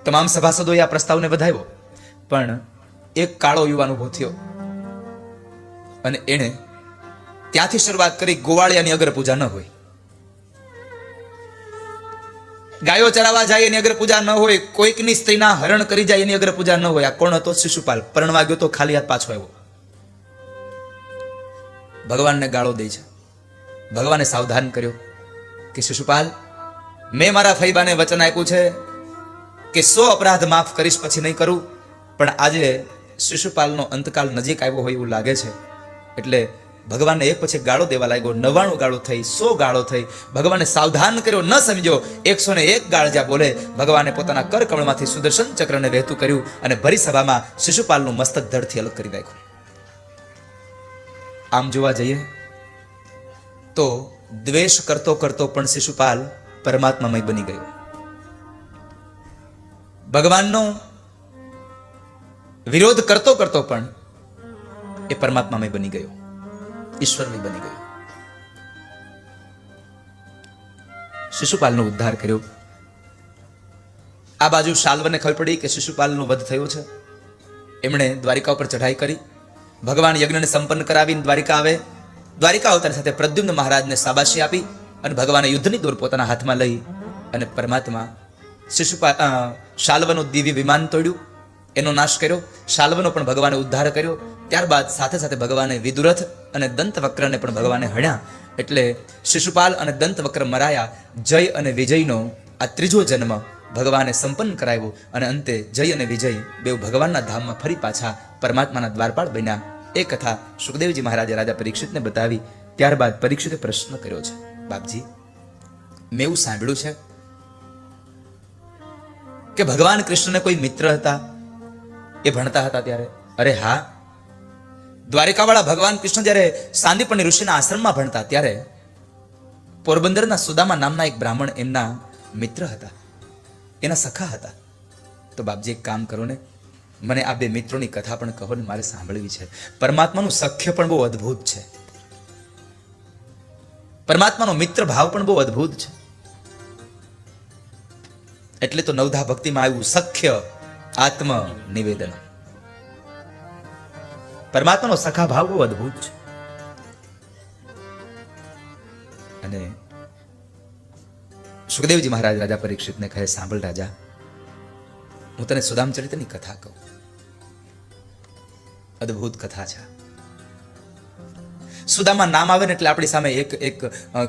S1: તમામ સભાસદોએ આ પ્રસ્તાવને વધાવ્યો, પણ એક કાળો યુવાન ઉભો થયો અને એણે ત્યાંથી શરૂઆત કરી, ગોવાળિયાની અગ્રપૂજા ન હોય, ગાયો ચરાવવા જાય એની અગ્રપૂજા ન હોય, કોઈકની સ્ત્રીના હરણ કરી જાય એની અગ્રપૂજા ન હોય. આ કોણ હતો? શિશુપાલ. પરણવા ગયો તો ખાલી હાથ પાછો આવ્યો. ભગવાનને ગાળો દે છે. ભગવાને સાવધાન કર્યો કે શિશુપાલ, મેં મારા ફૈબાને વચન આપ્યું છે કે 100 અપરાધ માફ કરીશ, પછી નહીં કરું. પણ આજે શિશુપાલનો અંતકાળ નજીક આવ્યો હોય એવું લાગે છે, એટલે ભગવાનને એક પછી ગાળો દેવા લાગ્યો. 99 ગાળો થઈ, 100 ગાળો થઈ. ભગવાને સાવધાન કર્યો, ન સમજો. 101 ગાળ જ્યાં બોલે, ભગવાને પોતાના કરકમળમાંથી સુદર્શન ચક્રને વહેતું કર્યું અને ભરી સભામાં શિશુપાલનું મસ્તક ધડથી અલગ કરી નાખ્યું. આમ જોવા જઈએ તો દ્વેષ કરતો કરતો પણ શિશુપાલ પરમાત્મામય બની ગયો. ભગવાનનો વિરોધ કરતો કરતો પણ એ પરમાત્મામય બની ગયો, ઈશ્વરમય બની ગયો. શિશુપાલનો ઉદ્ધાર કર્યો. આ બાજુ શાલ્વને ખબર પડી કે શિશુપાલનો વધ થયો છે. એમણે દ્વારિકા ઉપર ચઢાઈ કરી. ભગવાન યજ્ઞને સંપન્ન કરાવીને દ્વારિકા આવે. દ્વારિકા અવતાર સાથે પ્રદ્યુમ્ન મહારાજને શાબાશી આપી અને ભગવાને યુદ્ધની દોર પોતાના હાથમાં લઈ અને પરમાત્મા શાલ્વનું દિવ્ય વિમાન તોડ્યું, એનો નાશ કર્યો. શાલ્વનો પણ ભગવાને ઉદ્ધાર કર્યો. ત્યારબાદ સાથે સાથે ભગવાને વિદુરથ અને દંતવક્રને પણ ભગવાને હણ્યા. એટલે શિશુપાલ અને દંતવક્ર મરાયા. જય અને વિજયનો આ ત્રીજો જન્મ ભગવાને સંપન્ન કરાવ્યો અને અંતે જય અને વિજય બેવ ભગવાનના ધામમાં ફરી પાછા પરમાત્માના દ્વારપાળ બન્યા. એ કથા સુખદેવજી મહારાજે રાજા પરીક્ષિતને બતાવી. ત્યારબાદ પરીક્ષિતે પ્રશ્ન કર્યો છે, બાપજી, મેં એવું સાંભળ્યું છે કે ભગવાન કૃષ્ણને કોઈ મિત્ર હતા, એ ભણતા હતા ત્યારે. અરે હા, દ્વારિકાવાળા ભગવાન કૃષ્ણ જ્યારે સાંદીપની ઋષિના આશ્રમમાં ભણતા ત્યારે પોરબંદરના સુદામા નામના એક બ્રાહ્મણ એમના મિત્ર હતા, એના સખા હતા. તો બાપજી એક કામ કરો ને, મને આ બે મિત્રોની કથા પણ કહો ને, મારે સાંભળવી છે. પરમાત્માનું સખ્ય પણ બહુ અદ્ભુત છે, પરમાત્માનો મિત્ર ભાવ પણ બહુ અદ્ભુત છે. એટલે તો નવધા ભક્તિમાં આવ્યું સખ્ય આત્મ નિવેદન. પરમાત્માનો સખા ભાવ બહુ અદ્ભુત છે. અને સુખદેવજી મહારાજ રાજા પરીક્ષિતને કહે, સાંભળ રાજા, હું તને સુદામ ચરિત્રની કથા કહું. અદ્ભુત કથા છે. સુદામા નામ આવે ને એટલે આપણી સામે એક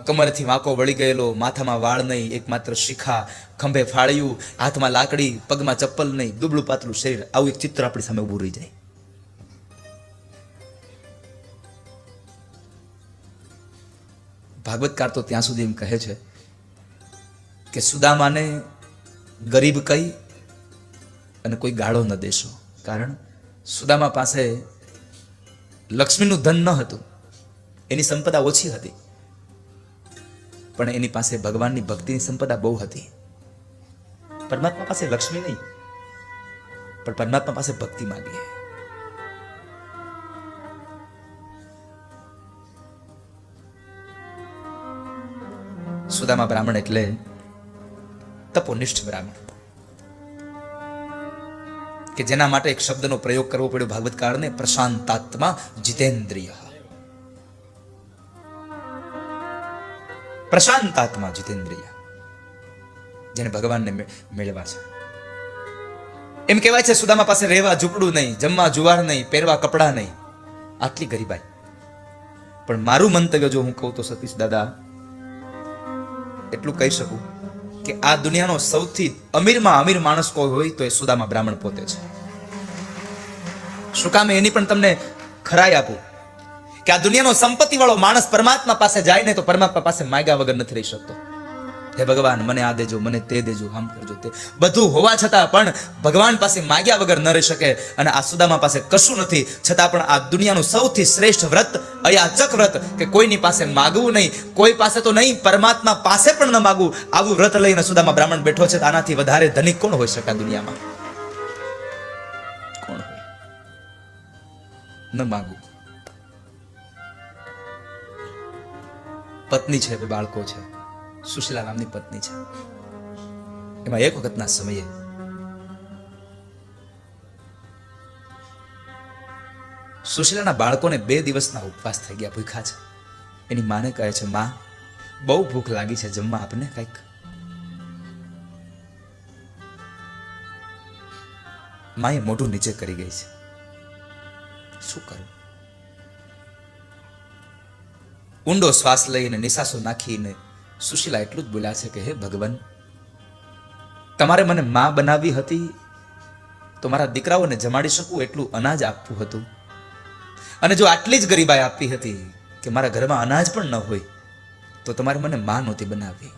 S1: કમરથી વાંકો વળી ગયેલો, માથામાં વાળ નહીં, એકમાત્ર શિખા, ખંભે ફાળ્યું, હાથમાં લાકડી, પગમાં ચપ્પલ નહીં, દુબળું પાતળું શરીર, આવું એક ચિત્ર આપણી સામે ઊભું રહી જાય. ભાગવતકાર તો ત્યાં સુધી એમ કહે છે કે સુદામાને ગરીબ કહી અને કોઈ ગાળો ન દેશો. કારણ સુદામા પાસે લક્ષ્મીનું ધન ન હતું, એની સંપદા ઓછી હતી, પણ એની પાસે ભગવાનની ભક્તિની સંપદા બહુ હતી. પરમાત્મા પાસે લક્ષ્મી નહીં, પણ પરમાત્મા પાસે ભક્તિ માંગીએ. સુદામા બ્રાહ્મણ એટલે તપોનિષ્ઠ બ્રાહ્મણ, કે જેના માટે એક શબ્દનો પ્રયોગ કરવો પડ્યો ભાગવતકારને, પ્રશાંતાત્મા જીતેન્દ્રિય. પ્રશાંતાત્મા જીતેન્દ્રિય, જેને ભગવાનને મેળવા છે. એમ કહેવાય છે સુદામા પાસે રહેવા ઝૂંપડું નહીં, જમવા જુવાર નહીં, પહેરવા કપડા નહીં, આટલી ગરીબાઈ. પણ મારું મંતવ્ય જો હું કહું તો સતીશ દાદા એટલું કહી શકું કે આ દુનિયાનો સૌથી અમીરમાં અમીર માણસ કોઈ હોય તો એ સુદામા બ્રાહ્મણ પોતે છે. શું કામ એની પણ તમને ખરાઈ આપું કે આ દુનિયાનો સંપત્તિ વાળો માણસ પરમાત્મા પાસે જાય ને તો પરમાત્મા પાસે માગ્યા વગર નથી રહી શકતો. હે ભગવાન મને આ દેજો, મને તે દેજો, આમ કરજો, તે બધું હોવા છતાં પણ ભગવાન પાસે માગ્યા વગર ન રહી શકે. અને આ સુદામા પાસે કશું નથી છતાં પણ આ દુનિયાનું સૌથી શ્રેષ્ઠ વ્રત અયાચક વ્રત કે કોઈની પાસે માગવું નહીં, કોઈ પાસે તો નહીં પરમાત્મા પાસે પણ ન માગવું, આવું વ્રત લઈને સુદામા બ્રાહ્મણ બેઠો છે. આનાથી વધારે ધનિક કોણ હોઈ શકે આ દુનિયામાં? કોણ હોય? ન માગવું. પત્ની છે, બાળકો છે, સુશીલા નામની પત્ની છે. એમાં એક વખતના સમયે સુશીલાના બાળકોને 2 દિવસના ઉપવાસ થઈ ગયા, ભૂખ્યા છે. એની માને કહે છે, માં બહુ ભૂખ લાગી છે, જમવા આપને કંઈક. માએ મોઢું નીચે કરી ગઈ છે. શું કરું? ઊંડો શ્વાસ લઈને નિસાસો નાખીને સુશીલા એટલું જ બોલ્યા છે કે હે ભગવાન, તમારે મને માં બનાવી હતી તો મારા દીકરાઓને જમાડી શકું એટલું અનાજ આપવું હતું, અને જો આટલી જ ગરીબાઈ આપી હતી કે મારા ઘરમાં અનાજ પણ ન હોય તો તમારે મને માં નહોતી બનાવી.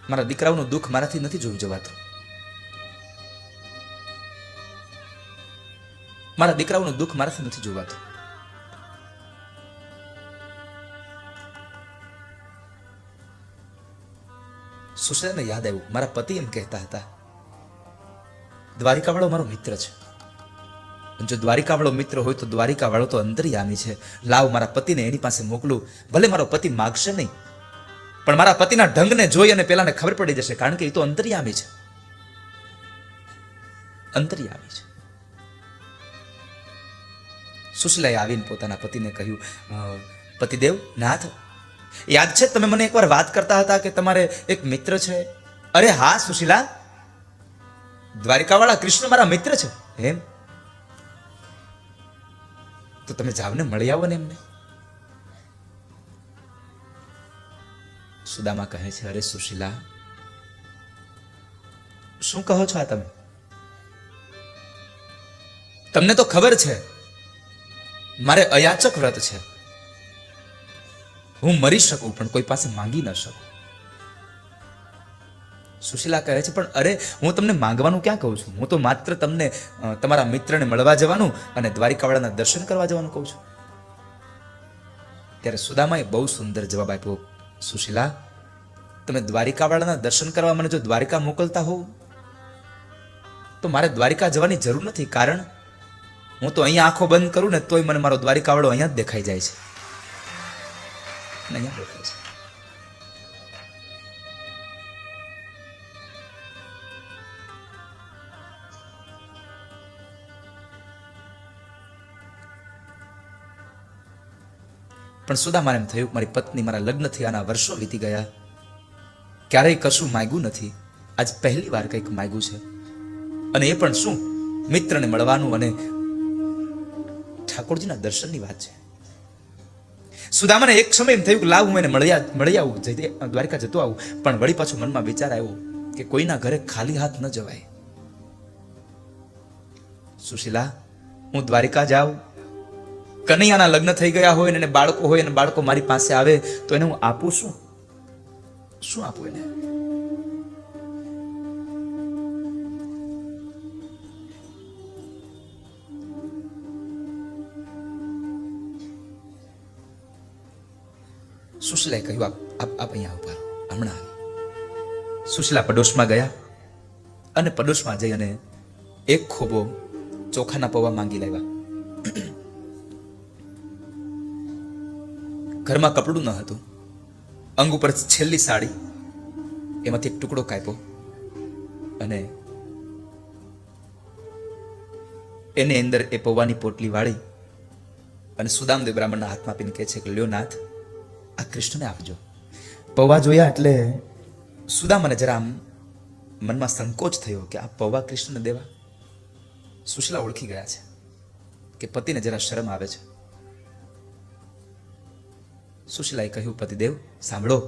S1: મારા દીકરાઓનું દુઃખ મારાથી નથી જોયું જવાતું. મારા દીકરાઓનું દુઃખ મારાથી નથી જોવાતું. સુશીલાને યાદ આવ્યું, મારા પતિ એમ કહેતા હતા દ્વારિકાવાળો મારો મિત્ર છે. જો દ્વારિકાવાળો મિત્ર હોય તો દ્વારિકાવાળો તો અંતર્યામી છે. લાવ મારા પતિને એની પાસે મોકલું. ભલે મારો પતિ માગશે નહીં, પણ મારા પતિના ઢંગને જોઈ અને પેલાને ખબર પડી જશે, કારણ કે એ તો અંતર્યામી છે. અંતર્યામી છે. સુશીલાએ આવીને પોતાના પતિને કહ્યું, પતિદેવ, નાથ, યાદ છે તમે મને એકવાર વાત કરતા હતા કે તમારે એક મિત્ર છે? અરે હા સુશીલા, દ્વારિકાવાળા કૃષ્ણ મારા મિત્ર છે. એમ? તો તમે જાવ ને મળી આવો ને એમને. સુદામા કહે છે, અરે સુશીલા, શું કહો છો આ તમે? તમને તો ખબર છે મારે અયાચક વ્રત છે. હું મરી શકું પણ કોઈ પાસે માંગી ન શકું. સુશીલા કહે છે, પણ અરે હું તમને માંગવાનું ક્યાં કહું છું? હું તો માત્ર તમને તમારા મિત્રને મળવા જવાનું અને દ્વારિકાવાળાના દર્શન કરવા જવાનું કહું છું. ત્યારે સુદામાએ બહુ સુંદર જવાબ આપ્યો, સુશીલા, તમે દ્વારિકાવાળાના દર્શન કરવા મને જો દ્વારિકા મોકલતા હોવ તો મારે દ્વારિકા જવાની જરૂર નથી, કારણ હું તો અહીંયા આંખો બંધ કરું ને તોય મને મારો દ્વારિકાવાળો અહીંયા જ દેખાઈ જાય છે. અહીંયા દેખાય છે. પણ સુદામાને એમ થયું, મારી પત્ની, મારા લગ્ન થયાના વર્ષો વીતી ગયા, ક્યારેય કશું માંગ્યું નથી, આજ પહેલી વાર કંઈક માંગ્યું છે, અને એ પણ શું? મિત્રને મળવાનું અને ઠાકોરજીના દર્શનની વાત છે. સુદામાને એક સમય એમ થયું કે લાવ હું એને મળી આવું, દ્વારિકા જતો આવું. પણ વળી પાછું મનમાં વિચાર આવ્યો કે કોઈના ઘરે ખાલી હાથ ન જવાય. સુશીલા, હું દ્વારિકા જાઉં, કનૈયાના લગ્ન થઈ ગયા હોય અને બાળકો હોય અને બાળકો મારી પાસે આવે તો એને હું આપું શું? શું આપું એને? સુશીલાએ કહ્યું, આપ અહીંયા ઉભા રહો, હમણાં આવી. સુશીલા પડોશમાં ગયા અને પડોશમાં જઈ અને એક ખોબો ચોખાના પૌવા માંગી લાવ્યા. ઘરમાં કપડું ન હતું, અંગ ઉપર છેલ્લી સાડી, એમાંથી એક ટુકડો કાપ્યો અને એની અંદર એ પૌવાની પોટલી વાળી અને સુદામદેવ બ્રાહ્મણના હાથમાં આપીને કહે છે કે લ્યો નાથ, આ કૃષ્ણને આપજો. પૌવા જોયા એટલે સુદામાને જરા મનમાં સંકોચ થયો કે આ પૌવા કૃષ્ણને દેવા. સુશીલા ઓળખી ગયા છે કે પતિને જરા શરમ આવે છે. સુશીલાએ કહ્યું, પતિદેવ સાંભળો,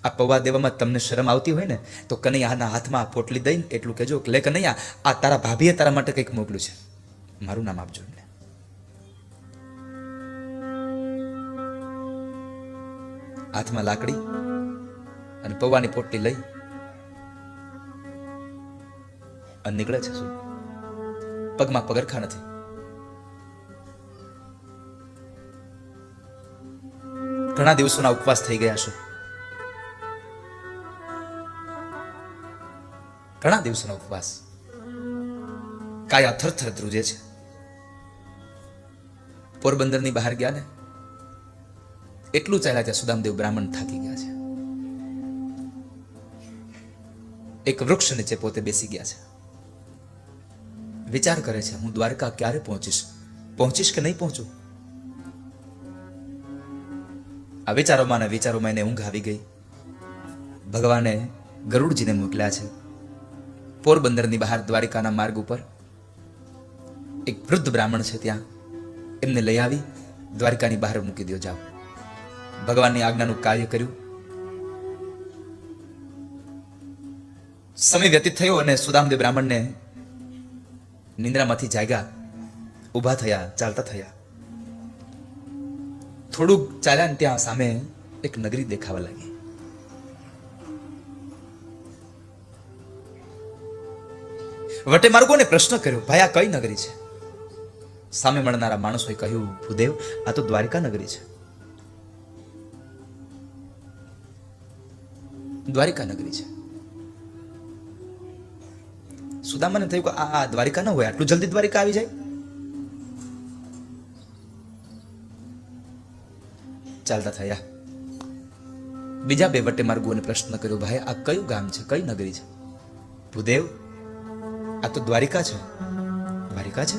S1: આ પૌવા દેવામાં તમને શરમ આવતી હોય ને તો કનૈયાના હાથમાં આ પોટલી દઈને એટલું કહેજો કે લે કનૈયા, આ તારા ભાભીએ તારા માટે કંઈક મોકલ્યું છે, મારું નામ આપજો એમને. હાથમાં લાકડી અને પૌવાની પોટલી લઈ અને નીકળે છે. શું પગમાં પગરખા નથી. ઘણા દિવસોના ઉપવાસ થઈ ગયા છે. ઘણા દિવસોનો ઉપવાસ. કાયા થરથર ધ્રુજે છે. પોરબંદરની બહાર ગયા ને એટલું ચાલ્યા ત્યાં સુદામદેવ બ્રાહ્મણ થાકી ગયા છે. એક વૃક્ષ નીચે પોતે બેસી ગયા છે. વિચાર કરે છે, હું દ્વારકા ક્યારે પહોંચીશ કે નહીં પહોંચું. આ વિચારોમાં ને વિચારોમાં એને ઊંઘ આવી ગઈ. ભગવાને ગરુડજીને મોકલ્યા છે. પોરબંદરની બહાર દ્વારિકાના માર્ગ ઉપર એક વૃદ્ધ બ્રાહ્મણ છે, ત્યાં એમને લઈ આવી દ્વારિકાની બહાર મૂકી દો, જાઓ. ભગવાનની આજ્ઞાનું કાર્ય કર્યું. સમય વ્યતીત થયો અને સુદામદેવ બ્રાહ્મણને નિંદ્રામાંથી જાગ્યા, ઊભા થયા, ચાલતા થયા. થોડુંક ચાલ્યા ને ત્યાં સામે એક નગરી દેખાવા લાગી. વટે માર્ગોને પ્રશ્ન કર્યો, ભાઈ આ કઈ નગરી છે? સામે મળનારા માણસોએ કહ્યું, ભૂદેવ આ તો દ્વારિકા નગરી છે. દ્વારિકા નગરી છે. સુદામાને થયું કે આ દ્વારિકા ન હોય, આટલું જલ્દી દ્વારિકા આવી જાય? ચાલતા થયા. બીજા બે વટે માર્ગોને પ્રશ્ન કર્યો, ભાઈ આ કયું ગામ છે, કઈ નગરી છે? ભૂદેવ આ તો દ્વારિકા છે. દ્વારિકા છે?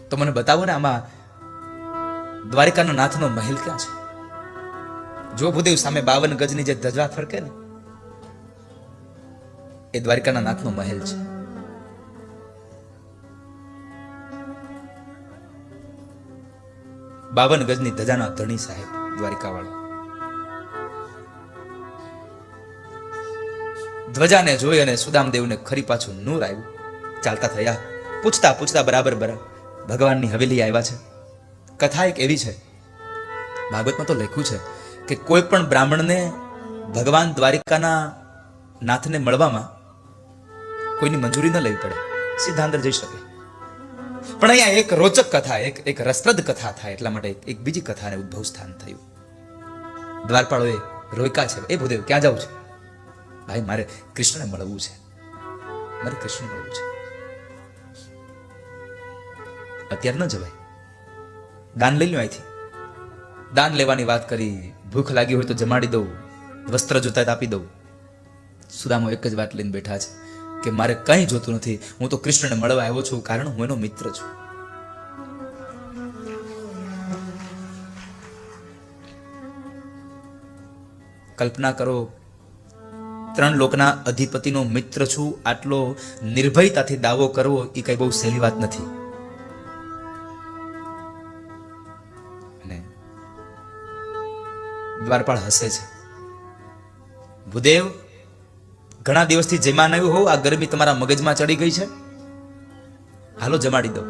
S1: તો મને બતાવો ને આમાં દ્વારિકાનો નાથનો મહેલ ક્યાં છે? જો ભૂદેવ સામે 52 ગજની જે ધજા ફરકે ને એ દ્વારિકાના નાથનો મહેલ છે. બાવન ગજની ધજાના ધણી સાહેબ દ્વારિકા વાળો. ધ્વજાને જોઈ અને સુદામદેવને ખરી પાછું નૂર આવ્યું. ચાલતા થયા. પૂછતા પૂછતા બરાબર ભગવાનની હવેલી આવ્યા છે. કથા એક એવી છે, ભાગવતમાં તો લખ્યું છે કે કોઈ પણ બ્રાહ્મણને ભગવાન દ્વારિકાના નાથને મળવામાં કોઈની મંજૂરી ન લેવી પડે, સીધા અંદર જઈ શકે. પણ અહીંયા એક રોચક કથા, એક રસપ્રદ કથા થાય એટલા માટે એક બીજી કથાને ઉદ્ભવ સ્થાન થયું. દ્વારપાળોએ રોક્યા છે, એ ભૂદેવ ક્યાં જવું છે? ભાઈ મારે કૃષ્ણને મળવું છે, મારે કૃષ્ણ મળવું છે. અત્યારે ન જવાય, દાન લઈ લો અહીંથી. દાન લેવાની વાત કરી. ભૂખ લાગી હોય તો જમાડી દઉં, વસ્ત્ર જોતા આપી દઉં. સુદામો એક જ વાત લઈને બેઠા છે કે મારે કંઈ જોતું નથી, હું તો કૃષ્ણને મળવા આવ્યો છું, કારણ હું એનો મિત્ર છું. કલ્પના કરો, 3 લોકના અધિપતિનો મિત્ર છું, આટલો નિર્ભયતાથી દાવો કરવો એ કઈ બહુ સહેલી વાત નથી. અને દ્વારપાળ હસે છે. ભૂદેવ ઘણા દિવસથી જમ્યા નહીં હોવ, આ ગરમી તમારા મગજમાં ચડી ગઈ છે, હાલો જમાડી દો.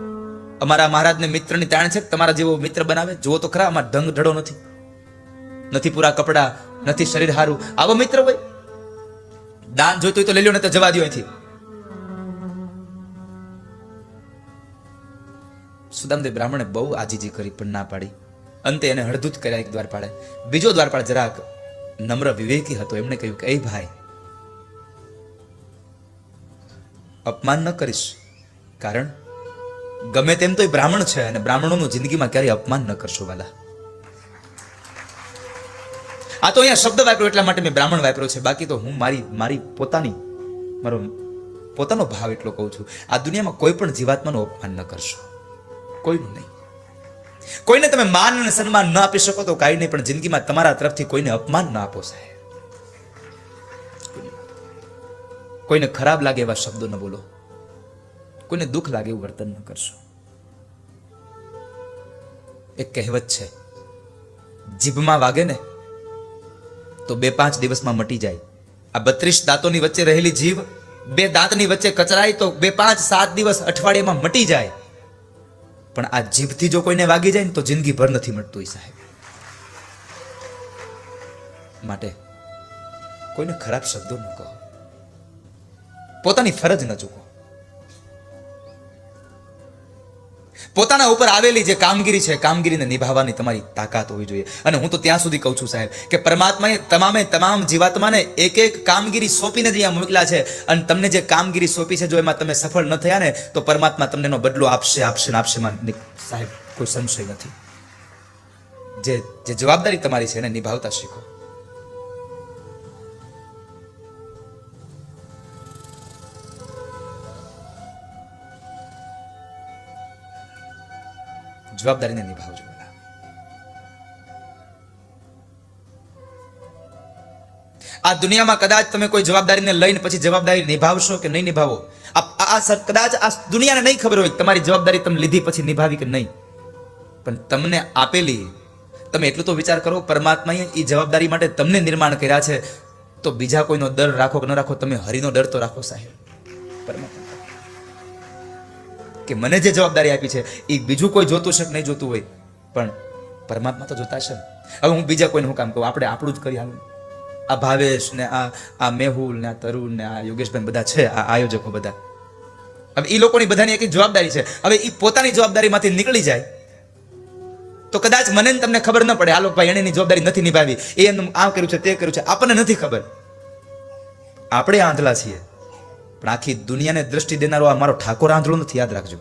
S1: અમારા મહારાજને મિત્રની તાણ છે, તમારા જેવો મિત્ર બનાવે. જુઓ તો ખરા, અમારા ઢંગ ઢળો નથી પૂરા કપડા, નથી શરીર હારું. આવો મિત્ર હોય. દાન જોઈતું હોય તો લઈ લો, ને તો જવા દો અહીંથી. સુદામદેવ બ્રાહ્મણે બહુ આજીજી કરી પણ ના પાડી. અંતે એને હળધૂત કર્યા એક દ્વારપાળે. બીજો દ્વારપાળ જરાક નમ્ર વિવેકી હતો, એમણે કહ્યું કે એ ભાઈ, અપમાન ન કરીશ, કારણ ગમે તેમ તો એ બ્રાહ્મણ છે અને બ્રાહ્મણોનું જિંદગીમાં ક્યારેય અપમાન ન કરશો વાલા. આ તો અહીંયા શબ્દ વાપર્યો એટલા માટે મેં બ્રાહ્મણ વાપર્યો છે, બાકી તો હું મારી મારો પોતાનો ભાવ એટલો કહું છું. આ દુનિયામાં કોઈ પણ જીવાત્માનું અપમાન ન કરશો, કોઈનું નહીં. કોઈને તમે માન અને સન્માન ન આપી શકો તો કાંઈ નહીં, પણ જિંદગીમાં તમારા તરફથી કોઈને અપમાન ન આપો સાહેબ. કોઈને ખરાબ લાગે એવા શબ્દો ન બોલો, કોઈને દુઃખ લાગે એવું વર્તન ન કરશો. એક કહેવત છે, જીભમાં વાગે ને તો 2-5 દિવસમાં મટી જાય. આ 32 દાંતોની વચ્ચે રહેલી જીભ 2 દાંતની વચ્ચે કચરાય તો 2-5-7 દિવસ અઠવાડિયામાં મટી જાય. પણ આ જીભથી જો કોઈને વાગી જાય ને તો જિંદગીભર નથી મટતું એ સાહેબ. માટે કોઈને ખરાબ શબ્દો ન કહો, પોતાની ફરજ ન ચૂકો. પોતાના ઉપર આવેલી જે કામગીરી છે, કામગીરીને નિભાવવાની તમારી તાકાત હોવી જોઈએ. અને હું તો ત્યાં સુધી કહું છું સાહેબ કે પરમાત્માએ તમામ જીવાત્માને એક એક કામગીરી સોંપીને જ અહીંયા મોકલા છે. અને તમને જે કામગીરી સોંપી છે, જો એમાં તમે સફળ ન થયા ને તો પરમાત્મા તમને એનો બદલો આપશે આપશે ને આપશે. સાહેબ કોઈ સંશય નથી. જે જવાબદારી તમારી છે એને નિભાવતા શીખો. જવાબદારીને નિભાવજો. આ દુનિયામાં કદાચ તમે કોઈ જવાબદારીને લઈને પછી જવાબદારી નિભાવશો કે નહીં નિભાવો, કદાચ આ દુનિયાને નહીં ખબર હોય તમારી જવાબદારી તમે લીધી પછી નિભાવી કે નહીં. પણ તમને આપેલી, તમે એટલું તો વિચાર કરો, પરમાત્માએ એ જવાબદારી માટે તમને નિર્માણ કર્યા છે. તો બીજા કોઈનો ડર રાખો કે ન રાખો, તમે હરિનો ડર તો રાખો સાહેબ. પરમાત્મા કે મને જે જવાબદારી આપી છે એ બીજું કોઈ જોતું છે કે નહીં જોતું હોય, પણ પરમાત્મા તો જોતા છે. હવે હું બીજા કોઈને હું કામ કહું, આપણે આપણું જ કરી હાલું. આ ભાવેશ ને આ મેહુલ ને આ તરુણ ને આ યોગેશભાઈ બધા છે, આ આયોજકો બધા, હવે એ લોકોની બધાની એક જવાબદારી છે. હવે એ પોતાની જવાબદારીમાંથી નીકળી જાય તો કદાચ મને ને તમને ખબર ન પડે, આ લોકો ભાઈ એની જવાબદારી નથી નિભાવી, એનું આ કર્યું છે તે કર્યું છે, આપણને નથી ખબર. આપણે આંધળા છીએ, પણ આખી દુનિયાને દ્રષ્ટિ દેનારો આ મારો ઠાકોર આંધળો નથી, યાદ રાખજો.